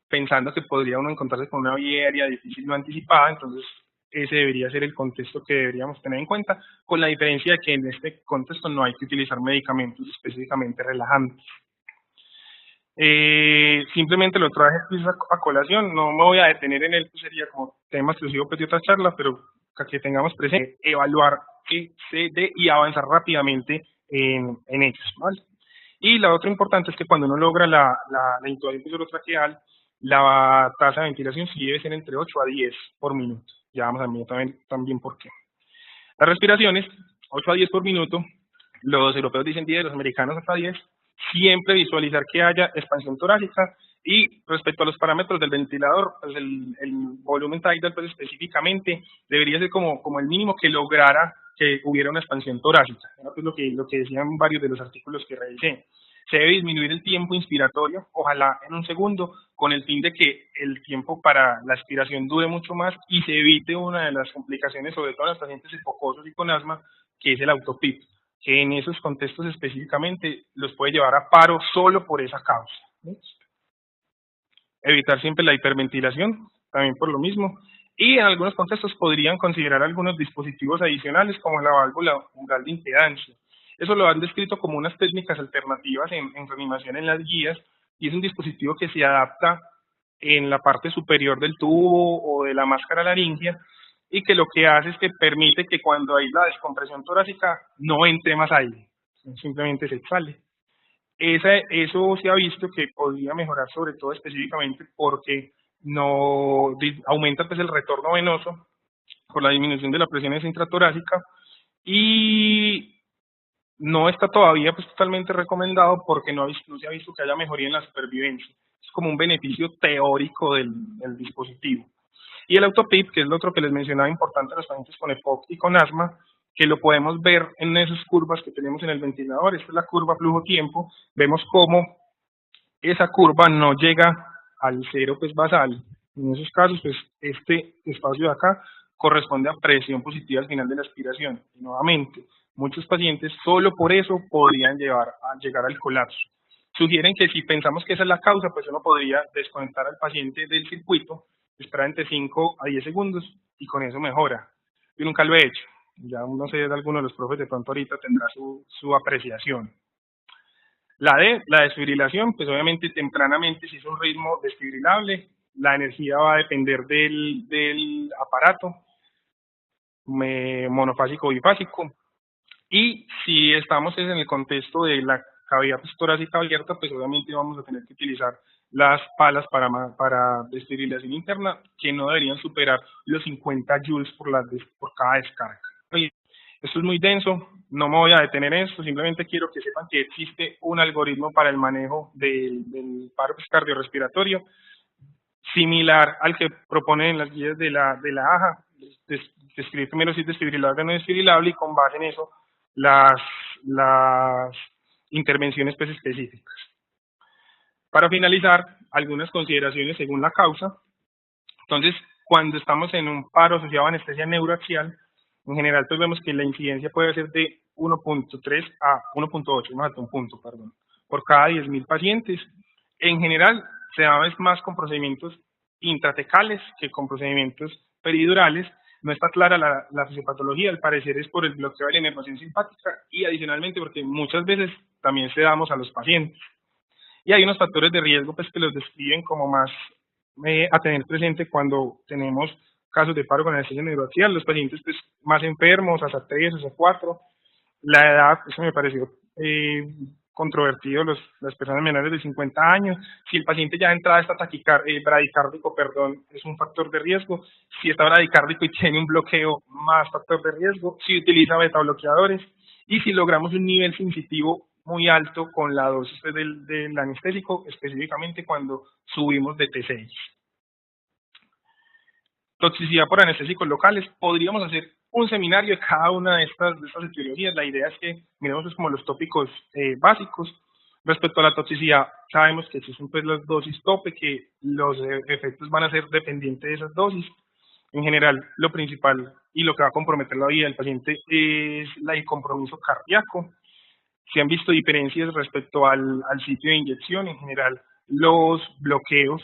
pensando que podría uno encontrarse con una vía aérea difícil no anticipada, entonces ese debería ser el contexto que deberíamos tener en cuenta, con la diferencia de que en este contexto no hay que utilizar medicamentos específicamente relajantes. Simplemente lo traje pues, a colación, no me voy a detener en él, pues sería como tema exclusivo pues, de otra charla, pero que tengamos presente, evaluar qué se dé y avanzar rápidamente en ellos, ¿vale? Y la otra importante es que cuando uno logra la intubación orotraqueal, la tasa de ventilación sí debe ser entre 8 a 10 por minuto. Ya vamos a ver también por qué. Las respiraciones, 8 a 10 por minuto, los europeos dicen 10, los americanos hasta 10, siempre visualizar que haya expansión torácica y respecto a los parámetros del ventilador, pues el volumen tidal pues específicamente debería ser como el mínimo que lograra que hubiera una expansión torácica. Era pues lo que decían varios de los artículos que revisé. Se debe disminuir el tiempo inspiratorio, ojalá en un segundo, con el fin de que el tiempo para la expiración dure mucho más y se evite una de las complicaciones, sobre todo en los pacientes hipocosos y con asma, que es el autopip, que en esos contextos específicamente los puede llevar a paro solo por esa causa. Evitar siempre la hiperventilación, también por lo mismo, y en algunos contextos podrían considerar algunos dispositivos adicionales como la válvula umbral de impedancia. Eso lo han descrito como unas técnicas alternativas en reanimación en las guías, y es un dispositivo que se adapta en la parte superior del tubo o de la máscara laringea, y que lo que hace es que permite que cuando hay la descompresión torácica no entre más aire, simplemente se sale. Eso se ha visto que podría mejorar sobre todo específicamente porque no aumenta pues el retorno venoso por la disminución de la presión intratorácica y no está todavía pues totalmente recomendado porque no se ha visto que haya mejoría en la supervivencia. Es como un beneficio teórico del dispositivo. Y el autopip, que es lo otro que les mencionaba importante a los pacientes con EPOC y con asma, que lo podemos ver en esas curvas que tenemos en el ventilador. Esta es la curva flujo-tiempo. Vemos cómo esa curva no llega al cero pues basal. En esos casos, pues este espacio de acá corresponde a presión positiva al final de la aspiración. Y nuevamente, muchos pacientes solo por eso podrían llegar al colapso. Sugieren que si pensamos que esa es la causa, pues uno podría desconectar al paciente del circuito, esperar entre 5 a 10 segundos y con eso mejora. Yo nunca lo he hecho. Ya no sé, alguno de los profes de pronto ahorita tendrá su apreciación. La D, la desfibrilación, pues obviamente tempranamente si es un ritmo desfibrilable, la energía va a depender del aparato monofásico o bifásico. Y si estamos en el contexto de la cavidad torácica abierta, pues obviamente vamos a tener que utilizar las palas para desfibrilación interna, que no deberían superar los 50 joules por cada descarga. Esto es muy denso, no me voy a detener en esto, simplemente quiero que sepan que existe un algoritmo para el manejo del paro cardiorrespiratorio, similar al que proponen en las guías de la AJA, describir primero si es desfibrilable o no desfibrilable y con base en eso las intervenciones pues, específicas. Para finalizar, algunas consideraciones según la causa. Entonces, cuando estamos en un paro asociado a anestesia neuroaxial, en general pues vemos que la incidencia puede ser de 1.3 a 1.8, más alto un punto, perdón, por cada 10.000 pacientes. En general se da más con procedimientos intratecales que con procedimientos peridurales. No está clara la fisiopatología, al parecer es por el bloqueo de la inervación simpática y adicionalmente porque muchas veces también se damos a los pacientes. Y hay unos factores de riesgo pues que los describen como más a tener presente cuando tenemos casos de paro con anestesia neuroaxial, los pacientes pues, más enfermos, hasta 3, hasta 4, la edad, eso me pareció controvertido, las personas menores de 50 años, si el paciente ya de entrada está bradicárdico, es un factor de riesgo, si está bradicárdico y tiene un bloqueo, más factor de riesgo, si utiliza beta bloqueadores y si logramos un nivel sensitivo muy alto con la dosis del anestésico, específicamente cuando subimos de T6. Toxicidad por anestésicos locales, podríamos hacer un seminario de cada una de estas etiologías. La idea es que miremos pues como los tópicos básicos. Respecto a la toxicidad, sabemos que existen pues las dosis tope, que los efectos van a ser dependientes de esas dosis. En general, lo principal y lo que va a comprometer la vida del paciente es el compromiso cardíaco. Se han visto diferencias respecto al sitio de inyección. En general, los bloqueos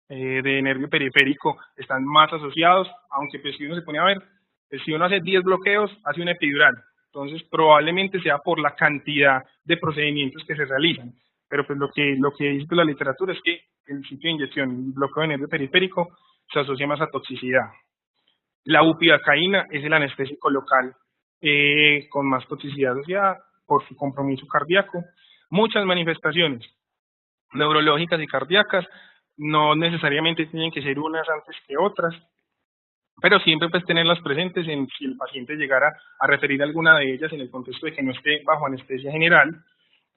de nervio periférico están más asociados, aunque pues si uno se pone a ver, pues, si uno hace 10 bloqueos, hace una epidural. Entonces, probablemente sea por la cantidad de procedimientos que se realizan. Pero pues lo que dice pues, la literatura es que el sitio de inyección, el bloqueo de nervio periférico, se asocia más a toxicidad. La bupivacaína es el anestésico local con más toxicidad asociada por su compromiso cardíaco. Muchas manifestaciones neurológicas y cardíacas no necesariamente tienen que ser unas antes que otras, pero siempre pues tenerlas presentes en si el paciente llegara a referir alguna de ellas en el contexto de que no esté bajo anestesia general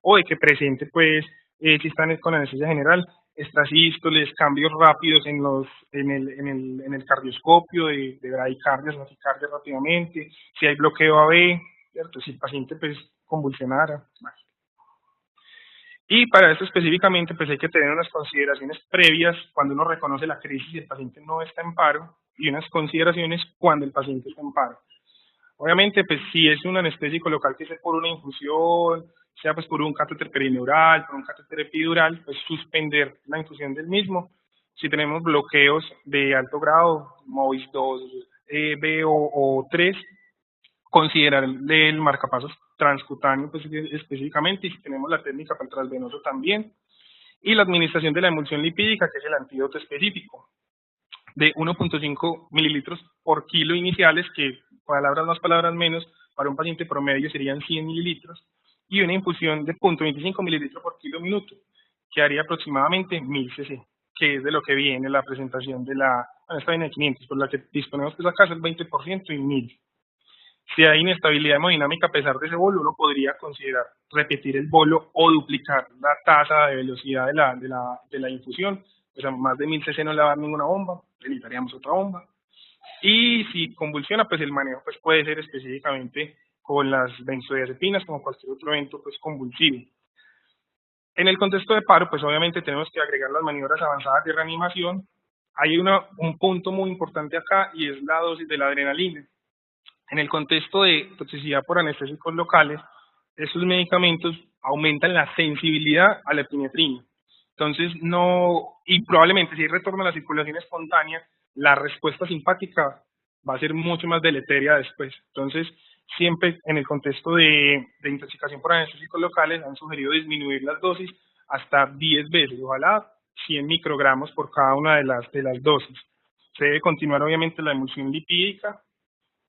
o de que presente pues si están con anestesia general extrasístoles, cambios rápidos en el cardioscopio de bradicardias, taquicardias rápidamente, si hay bloqueo AB, ¿cierto? Si el paciente pues convulsionara. Y para eso específicamente pues hay que tener unas consideraciones previas cuando uno reconoce la crisis y el paciente no está en paro y unas consideraciones cuando el paciente está en paro. Obviamente, pues si es un anestésico local que sea por una infusión, sea pues por un catéter perineural, por un catéter epidural, pues suspender la infusión del mismo. Si tenemos bloqueos de alto grado, MOVIS 2, B o 3, considerar el marcapasos transcutáneo pues, específicamente, y si tenemos la técnica para el transvenoso también, y la administración de la emulsión lipídica, que es el antídoto específico de 1.5 mililitros por kilo iniciales, que palabras más, palabras menos, para un paciente promedio serían 100 mililitros, y una infusión de 0.25 mililitros por kilo minuto, que haría aproximadamente 1000 cc, que es de lo que viene la presentación de esta viene de 500, por la que disponemos que sacar el 20% y 1000. Si hay inestabilidad hemodinámica a pesar de ese bolo, uno podría considerar repetir el bolo o duplicar la tasa de velocidad de la infusión. Pues a más de 1000 cc no le va a dar ninguna bomba, necesitaríamos otra bomba. Y si convulsiona, pues el manejo pues puede ser específicamente con las benzodiazepinas, como cualquier otro evento pues convulsivo. En el contexto de paro, pues obviamente tenemos que agregar las maniobras avanzadas de reanimación. Hay un punto muy importante acá y es la dosis de la adrenalina. En el contexto de toxicidad por anestésicos locales, estos medicamentos aumentan la sensibilidad a la epinefrina. Entonces, y probablemente si hay retorno a la circulación espontánea, la respuesta simpática va a ser mucho más deleteria después. Entonces, siempre en el contexto de intoxicación por anestésicos locales han sugerido disminuir las dosis hasta 10 veces, ojalá 100 microgramos por cada una de las dosis. Se debe continuar obviamente la emulsión lipídica,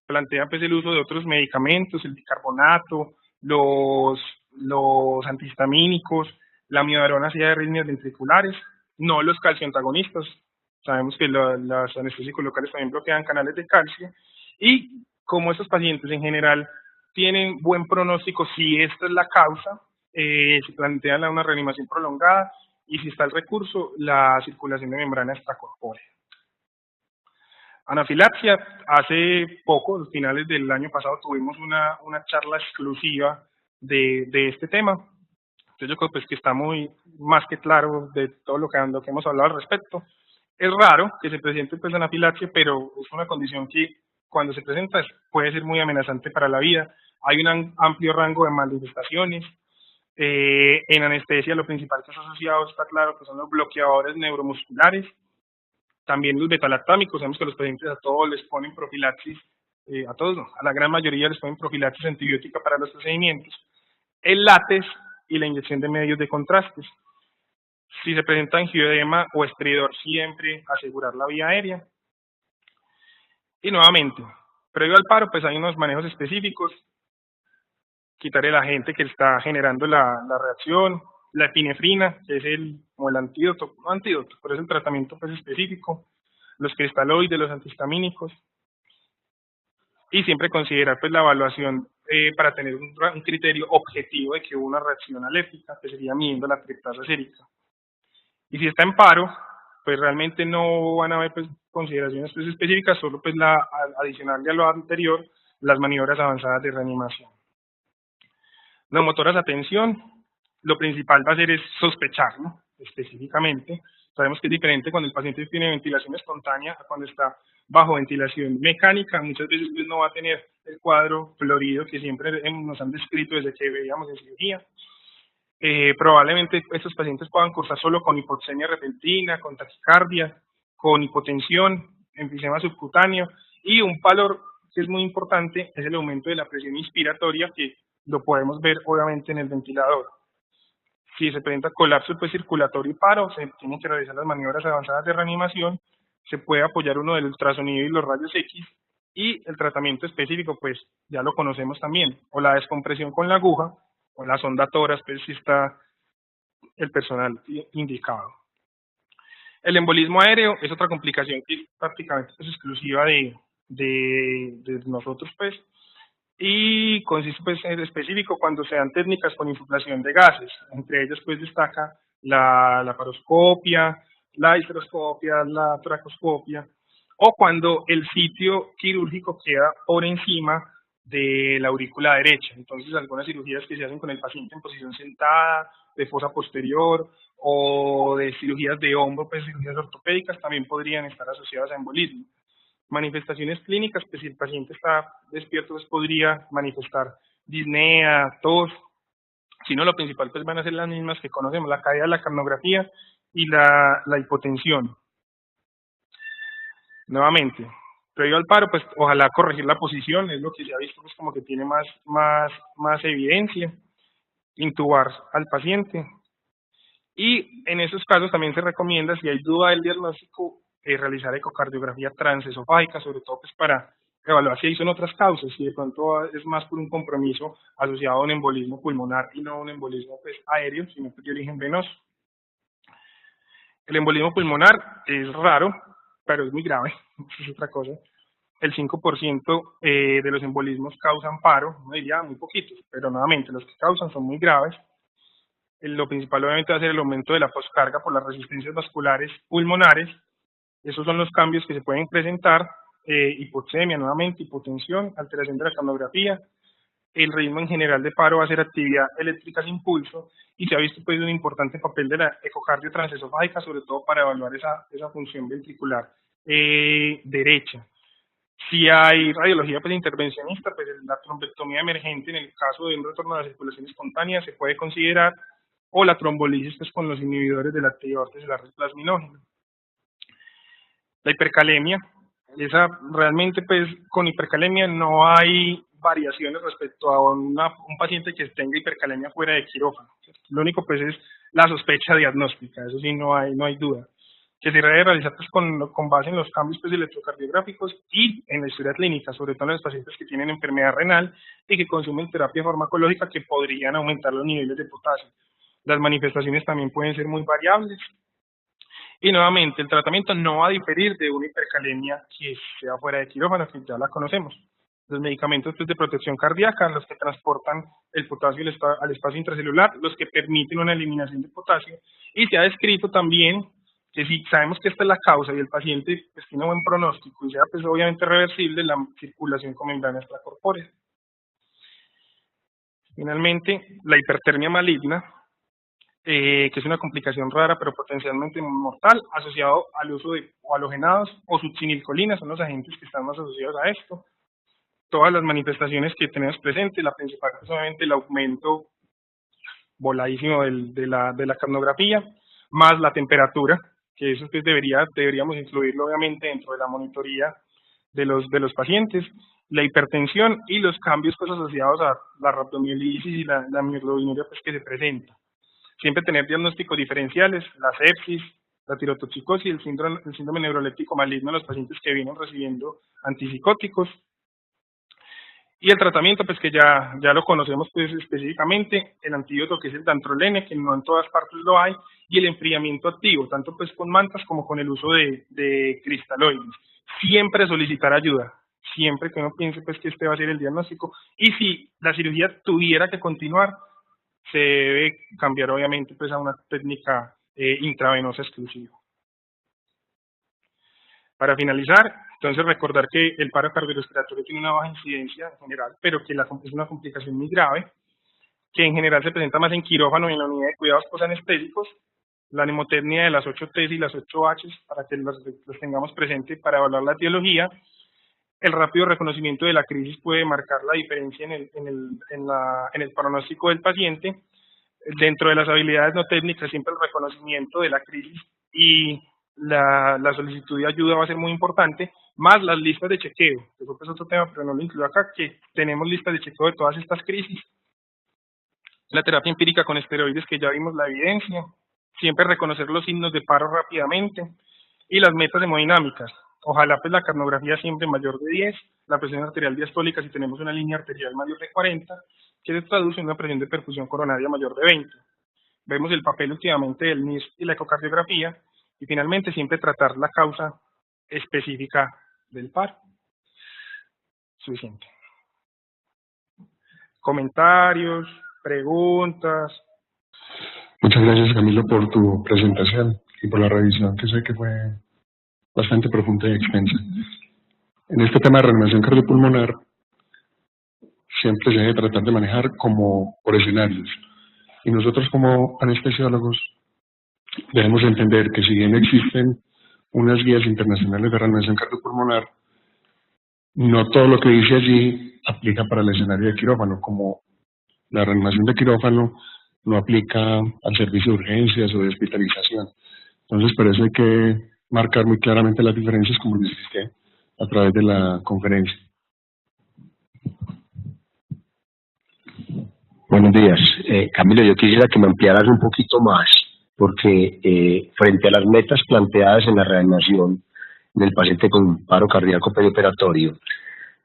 plantea pues el uso de otros medicamentos, el bicarbonato, los antihistamínicos, la amiodarona hacía arritmias ventriculares, no los calcioantagonistas. Sabemos que los anestésicos locales también bloquean canales de calcio, y como estos pacientes en general tienen buen pronóstico, si esta es la causa, se plantea una reanimación prolongada, y si está el recurso, la circulación de membrana extracorpórea. Anafilaxia, hace poco, a los finales del año pasado, tuvimos una charla exclusiva de este tema. Entonces yo creo pues, que está muy más que claro de todo lo que hemos hablado al respecto. Es raro que se presente pues, anafilaxia, pero es una condición que cuando se presenta puede ser muy amenazante para la vida. Hay un amplio rango de manifestaciones. En anestesia lo principal que es asociado está claro que son los bloqueadores neuromusculares. También los betalactámicos, sabemos que los pacientes a todos les ponen profilaxis, a todos no, a la gran mayoría les ponen profilaxis antibiótica para los procedimientos. El látex y la inyección de medios de contrastes. Si se presenta angioedema o estridor, siempre asegurar la vía aérea. Y nuevamente, previo al paro, pues hay unos manejos específicos, quitar el agente que está generando la reacción, la epinefrina, que es el antídoto, no antídoto, pero es el tratamiento pues, específico, los cristaloides, los antihistamínicos, y siempre considerar pues, la evaluación para tener un criterio objetivo de que hubo una reacción alérgica, que sería midiendo la triptasa sérica. Y si está en paro, pues realmente no van a haber pues, consideraciones pues, específicas, solo pues adicionarle a lo anterior las maniobras avanzadas de reanimación. Neumotoras a tensión, lo principal va a ser es sospecharlo específicamente. Sabemos que es diferente cuando el paciente tiene ventilación espontánea a cuando está bajo ventilación mecánica. Muchas veces pues, no va a tener el cuadro florido que siempre nos han descrito desde que veíamos en cirugía. Probablemente estos pacientes puedan cursar solo con hipoxemia repentina, con taquicardia, con hipotensión, enfisema subcutáneo y un valor que es muy importante es el aumento de la presión inspiratoria que lo podemos ver obviamente en el ventilador. Si se presenta colapso pues, circulatorio y paro, se tienen que realizar las maniobras avanzadas de reanimación, se puede apoyar uno del ultrasonido y los rayos X y el tratamiento específico pues ya lo conocemos también, o la descompresión con la aguja o la sonda tórax pues si está el personal indicado. El embolismo aéreo es otra complicación que prácticamente es exclusiva de nosotros pues y consiste pues en específico cuando se dan técnicas con insuflación de gases, entre ellas pues destaca la laparoscopia, la histeroscopia, la toracoscopia, o cuando el sitio quirúrgico queda por encima de la aurícula derecha. Entonces algunas cirugías que se hacen con el paciente en posición sentada, de fosa posterior, o de cirugías de hombro, pues cirugías ortopédicas también podrían estar asociadas a embolismo. Manifestaciones clínicas, pues si el paciente está despierto, pues podría manifestar disnea, tos. Si no, lo principal pues van a ser las mismas que conocemos, la caída de la capnografía y la hipotensión. Nuevamente, previo al paro, pues ojalá corregir la posición, es lo que se ha visto pues como que tiene más evidencia, intubar al paciente. Y en esos casos también se recomienda, si hay duda del diagnóstico, realizar ecocardiografía transesofágica, sobre todo pues para evaluar si hay son otras causas, si de pronto es más por un compromiso asociado a un embolismo pulmonar y no a un embolismo pues aéreo, sino de origen venoso. El embolismo pulmonar es raro, pero es muy grave, eso es otra cosa. El 5% de los embolismos causan paro, no diría muy poquitos, pero nuevamente los que causan son muy graves. Lo principal obviamente va a ser el aumento de la poscarga por las resistencias vasculares pulmonares. Esos son los cambios que se pueden presentar, hipoxemia nuevamente, hipotensión, alteración de la capnografía. El ritmo en general de paro va a ser actividad eléctrica sin pulso y se ha visto pues un importante papel de la ecocardio transesofágica, sobre todo para evaluar esa función ventricular derecha. Si hay radiología pues, intervencionista, pues la trombectomía emergente en el caso de un retorno a la circulación espontánea se puede considerar, o la trombolisis pues, con los inhibidores de la actividad ortocelular del plasminógeno. La hipercalemia, esa realmente pues con hipercalemia no hay variaciones respecto a un paciente que tenga hipercalemia fuera de quirófano. Lo único pues es la sospecha diagnóstica, eso sí no hay duda, que se debe realizar pues, con base en los cambios pues, electrocardiográficos y en la historia clínica, sobre todo en los pacientes que tienen enfermedad renal y que consumen terapia farmacológica que podrían aumentar los niveles de potasio. Las manifestaciones también pueden ser muy variables. Y nuevamente, el tratamiento no va a diferir de una hipercalemia que sea fuera de quirófano, que ya la conocemos. Los medicamentos pues, de protección cardíaca, los que transportan el potasio al espacio intracelular, los que permiten una eliminación de potasio. Y se ha descrito también que si sabemos que esta es la causa y el paciente pues, tiene buen pronóstico y sea pues, obviamente reversible, la circulación con membrana extracorpórea. Finalmente, la hipertermia maligna, que es una complicación rara pero potencialmente mortal, asociado al uso de halogenados o succinilcolinas, son los agentes que están más asociados a esto. Todas las manifestaciones que tenemos presentes, la principal es obviamente el aumento voladísimo de la capnografía, más la temperatura, que eso pues deberíamos incluirlo obviamente dentro de la monitoría de los pacientes, la hipertensión y los cambios pues, asociados a la rhabdomiolisis y la mioglobinuria pues, que se presenta. Siempre tener diagnósticos diferenciales, la sepsis, la tirotoxicosis, el síndrome neuroléptico maligno en los pacientes que vienen recibiendo antipsicóticos. Y el tratamiento, pues que ya lo conocemos pues específicamente, el antídoto que es el dantrolene, que no en todas partes lo hay, y el enfriamiento activo, tanto pues con mantas como con el uso de cristaloides. Siempre solicitar ayuda, siempre que uno piense pues que este va a ser el diagnóstico, y si la cirugía tuviera que continuar, se debe cambiar obviamente pues a una técnica intravenosa exclusiva. Para finalizar, entonces recordar que el paro cardiorrespiratorio tiene una baja incidencia en general, pero que es una complicación muy grave. que en general se presenta más en quirófano y en la unidad de cuidados posanestésicos, la mnemotecnia de las 8 T's y las 8 H's, para que los tengamos presentes para evaluar la etiología. El rápido reconocimiento de la crisis puede marcar la diferencia en el pronóstico del paciente. Dentro de las habilidades no técnicas, siempre el reconocimiento de la crisis y la solicitud de ayuda va a ser muy importante, más las listas de chequeo. Eso es otro tema, pero no lo incluyo acá, que tenemos listas de chequeo de todas estas crisis. La terapia empírica con esteroides, que ya vimos la evidencia. Siempre reconocer los signos de paro rápidamente. Y las metas hemodinámicas. Ojalá pues la capnografía siempre mayor de 10, la presión arterial diastólica si tenemos una línea arterial mayor de 40, que se traduce en una presión de perfusión coronaria mayor de 20. Vemos el papel últimamente del NIS y la ecocardiografía, y finalmente siempre tratar la causa específica del paro. Suficiente. Comentarios, preguntas. Muchas gracias, Camilo, por tu presentación y por la revisión, que sé que fue bastante profunda y extensa. En este tema de reanimación cardiopulmonar, siempre se debe tratar de manejar como por escenarios. Y nosotros como anestesiólogos debemos entender que si bien existen unas guías internacionales de reanimación cardiopulmonar, no todo lo que dice allí aplica para el escenario de quirófano, como la reanimación de quirófano no aplica al servicio de urgencias o de hospitalización. Entonces, por eso hay que marcar muy claramente las diferencias, como lo hiciste a través de la conferencia. Buenos días. Camilo, yo quisiera que me ampliaras un poquito más, porque frente a las metas planteadas en la reanimación del paciente con paro cardíaco perioperatorio,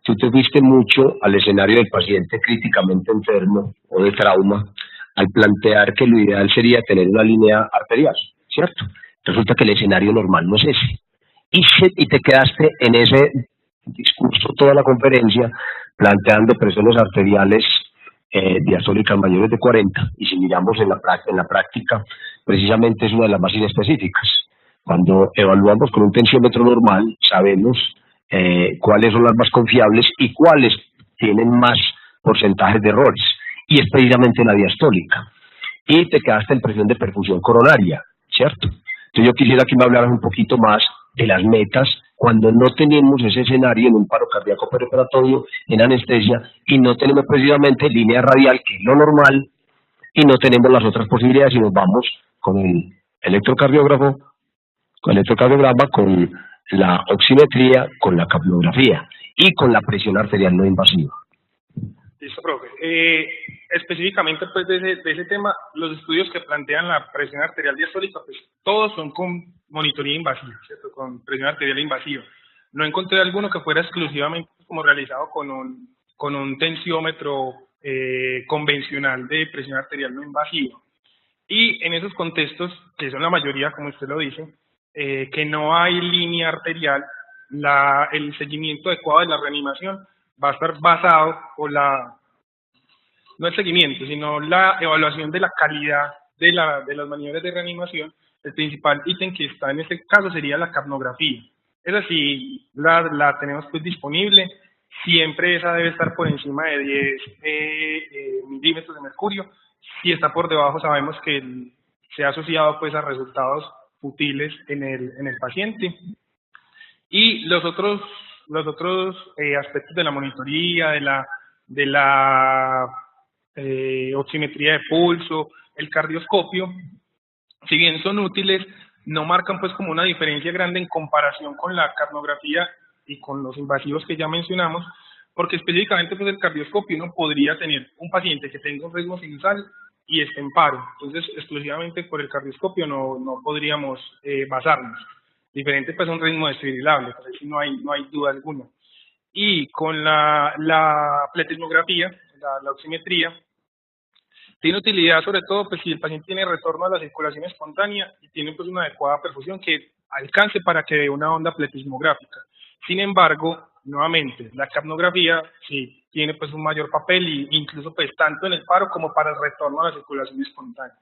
tú te fuiste mucho al escenario del paciente críticamente enfermo o de trauma, al plantear que lo ideal sería tener una línea arterial, ¿cierto? Resulta que el escenario normal no es ese. Y te quedaste en ese discurso toda la conferencia planteando presiones arteriales diastólicas mayores de 40, y si miramos en la práctica, precisamente es una de las más inespecíficas. Cuando evaluamos con un tensiómetro normal, sabemos cuáles son las más confiables y cuáles tienen más porcentajes de errores, y es precisamente la diastólica. Y te quedaste en presión de perfusión coronaria, ¿cierto? Entonces yo quisiera que me hablaras un poquito más de las metas cuando no tenemos ese escenario en un paro cardíaco perioperatorio en anestesia y no tenemos precisamente línea radial, que es lo normal, y no tenemos las otras posibilidades y nos vamos con el electrocardiograma, con la oximetría, con la capnografía y con la presión arterial no invasiva. Listo, profe. Específicamente pues de ese tema, los estudios que plantean la presión arterial diastólica, pues todos son con monitoría invasiva, ¿cierto? Con presión arterial invasiva. No encontré alguno que fuera exclusivamente como realizado con un tensiómetro convencional de presión arterial no invasiva. Y en esos contextos, que son la mayoría, como usted lo dice, que no hay línea arterial, el seguimiento adecuado de la reanimación va a estar basado por no el seguimiento, sino la evaluación de la calidad de las maniobras de reanimación. El principal ítem que está en este caso sería la capnografía. Esa sí la tenemos pues disponible, siempre esa debe estar por encima de 10 milímetros de mercurio. Si está por debajo sabemos que se ha asociado pues a resultados futiles en el paciente. Y los otros aspectos de la monitoría, de la oximetría de pulso, el cardioscopio, si bien son útiles, no marcan pues como una diferencia grande en comparación con la capnografía y con los invasivos que ya mencionamos, porque específicamente pues el cardioscopio uno podría tener un paciente que tenga un ritmo sinusal y esté en paro, entonces exclusivamente por el cardioscopio no podríamos basarnos. Diferente pues un ritmo desfibrilable, pues ahí sí no hay duda alguna. Y con la pletismografía, la oximetría, tiene utilidad sobre todo pues si el paciente tiene retorno a la circulación espontánea y tiene pues una adecuada perfusión que alcance para que dé una onda pletismográfica. Sin embargo, nuevamente, la capnografía sí tiene pues un mayor papel, y incluso pues tanto en el paro como para el retorno a la circulación espontánea.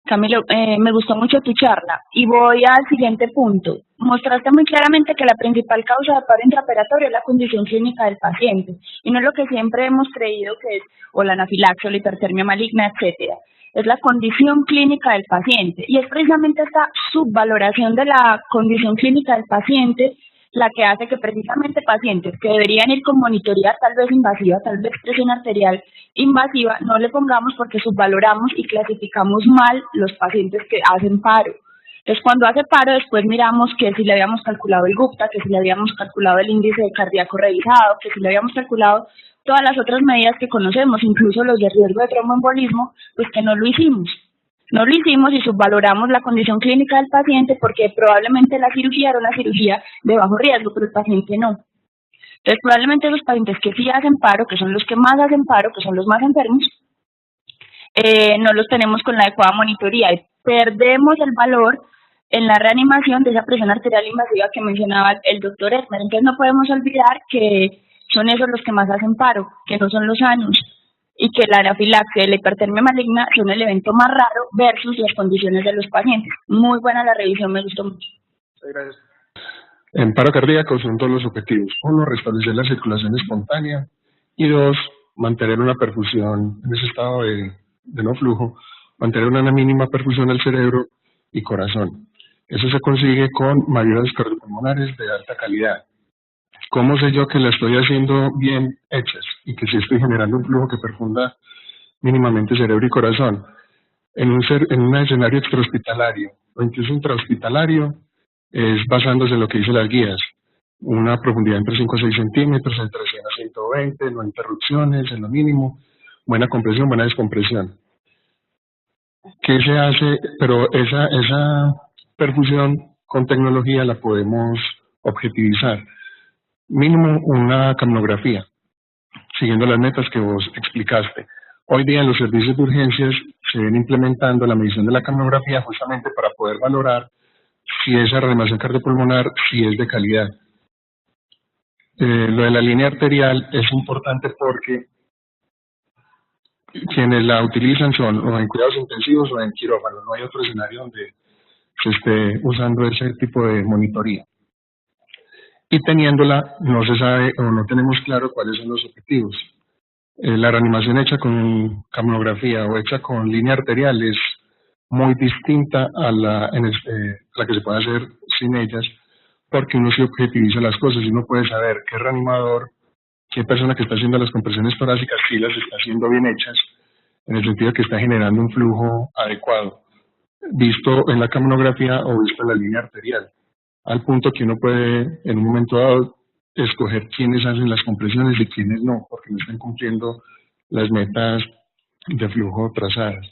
Camilo, me gustó mucho tu charla y voy al siguiente punto. mostraste muy claramente que la principal causa de paro intraoperatorio es la condición clínica del paciente, y no es lo que siempre hemos creído que es, o la anafilaxia, o la hipertermia maligna, etcétera. Es la condición clínica del paciente, y es precisamente esta subvaloración de la condición clínica del paciente la que hace que precisamente pacientes que deberían ir con monitoría tal vez invasiva, tal vez presión arterial invasiva, no le pongamos porque subvaloramos y clasificamos mal los pacientes que hacen paro. Entonces, cuando hace paro, después miramos que si le habíamos calculado el Gupta, que si le habíamos calculado el índice cardíaco revisado, que si le habíamos calculado todas las otras medidas que conocemos, incluso los de riesgo de tromboembolismo, pues que no lo hicimos. No lo hicimos y subvaloramos la condición clínica del paciente porque probablemente la cirugía era una cirugía de bajo riesgo, pero el paciente no. Entonces, probablemente los pacientes que sí hacen paro, que son los que más hacen paro, que son los más enfermos, no los tenemos con la adecuada monitoría y perdemos el valor en la reanimación de esa presión arterial invasiva que mencionaba el doctor Esmer. Entonces, no podemos olvidar que son esos los que más hacen paro, que no son los sanos, y que la anafilaxia y la hipertermia maligna son el evento más raro versus las condiciones de los pacientes. Muy buena la revisión, me gustó mucho. Gracias. En paro cardíaco son todos los objetivos. 1, restablecer la circulación espontánea, y 2, mantener una perfusión en ese estado de no flujo, mantener una mínima perfusión al cerebro y corazón. Eso se consigue con mayorías cardiopulmonares de alta calidad. ¿Cómo sé yo que la estoy haciendo bien hechas y que sí estoy generando un flujo que perfunda mínimamente cerebro y corazón? En un escenario extrahospitalario o incluso intrahospitalario, es basándose en lo que dicen las guías. Una profundidad entre 5 a 6 centímetros, entre 100 a 120, no interrupciones, en lo mínimo, buena compresión, buena descompresión. ¿Qué se hace? Pero esa perfusión con tecnología la podemos objetivizar. Mínimo una capnografía, siguiendo las metas que vos explicaste. Hoy día en los servicios de urgencias se ven implementando la medición de la capnografía justamente para poder valorar si esa reanimación cardiopulmonar si es de calidad. Lo de la línea arterial es importante porque quienes la utilizan son o en cuidados intensivos o en quirófano. No hay otro escenario donde se esté usando ese tipo de monitoría. Y teniéndola, no se sabe o no tenemos claro cuáles son los objetivos. La reanimación hecha con capnografía o hecha con línea arterial es muy distinta a la que se puede hacer sin ellas, porque uno sí objetiviza las cosas y uno puede saber qué reanimador, qué persona que está haciendo las compresiones torácicas sí las está haciendo bien hechas, en el sentido de que está generando un flujo adecuado, visto en la capnografía o visto en la línea arterial, al punto que uno puede en un momento dado escoger quiénes hacen las compresiones y quiénes no, porque no están cumpliendo las metas de flujo trazadas.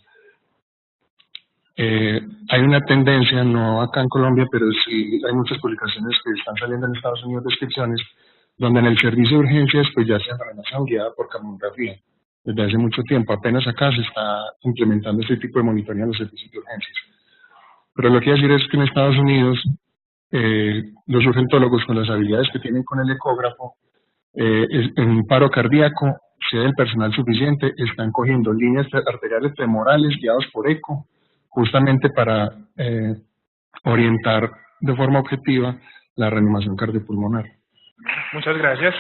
Hay una tendencia, no acá en Colombia, pero sí hay muchas publicaciones que están saliendo en Estados Unidos, descripciones, donde en el servicio de urgencias pues ya se reanimación guiada por capnografía. Desde hace mucho tiempo, apenas acá se está implementando este tipo de monitoreo en los servicios de urgencias. Pero lo que quiero decir es que en Estados Unidos los urgentólogos con las habilidades que tienen con el ecógrafo, en paro cardíaco, si hay el personal suficiente, están cogiendo líneas arteriales femorales guiados por eco, justamente para orientar de forma objetiva la reanimación cardiopulmonar. Muchas gracias.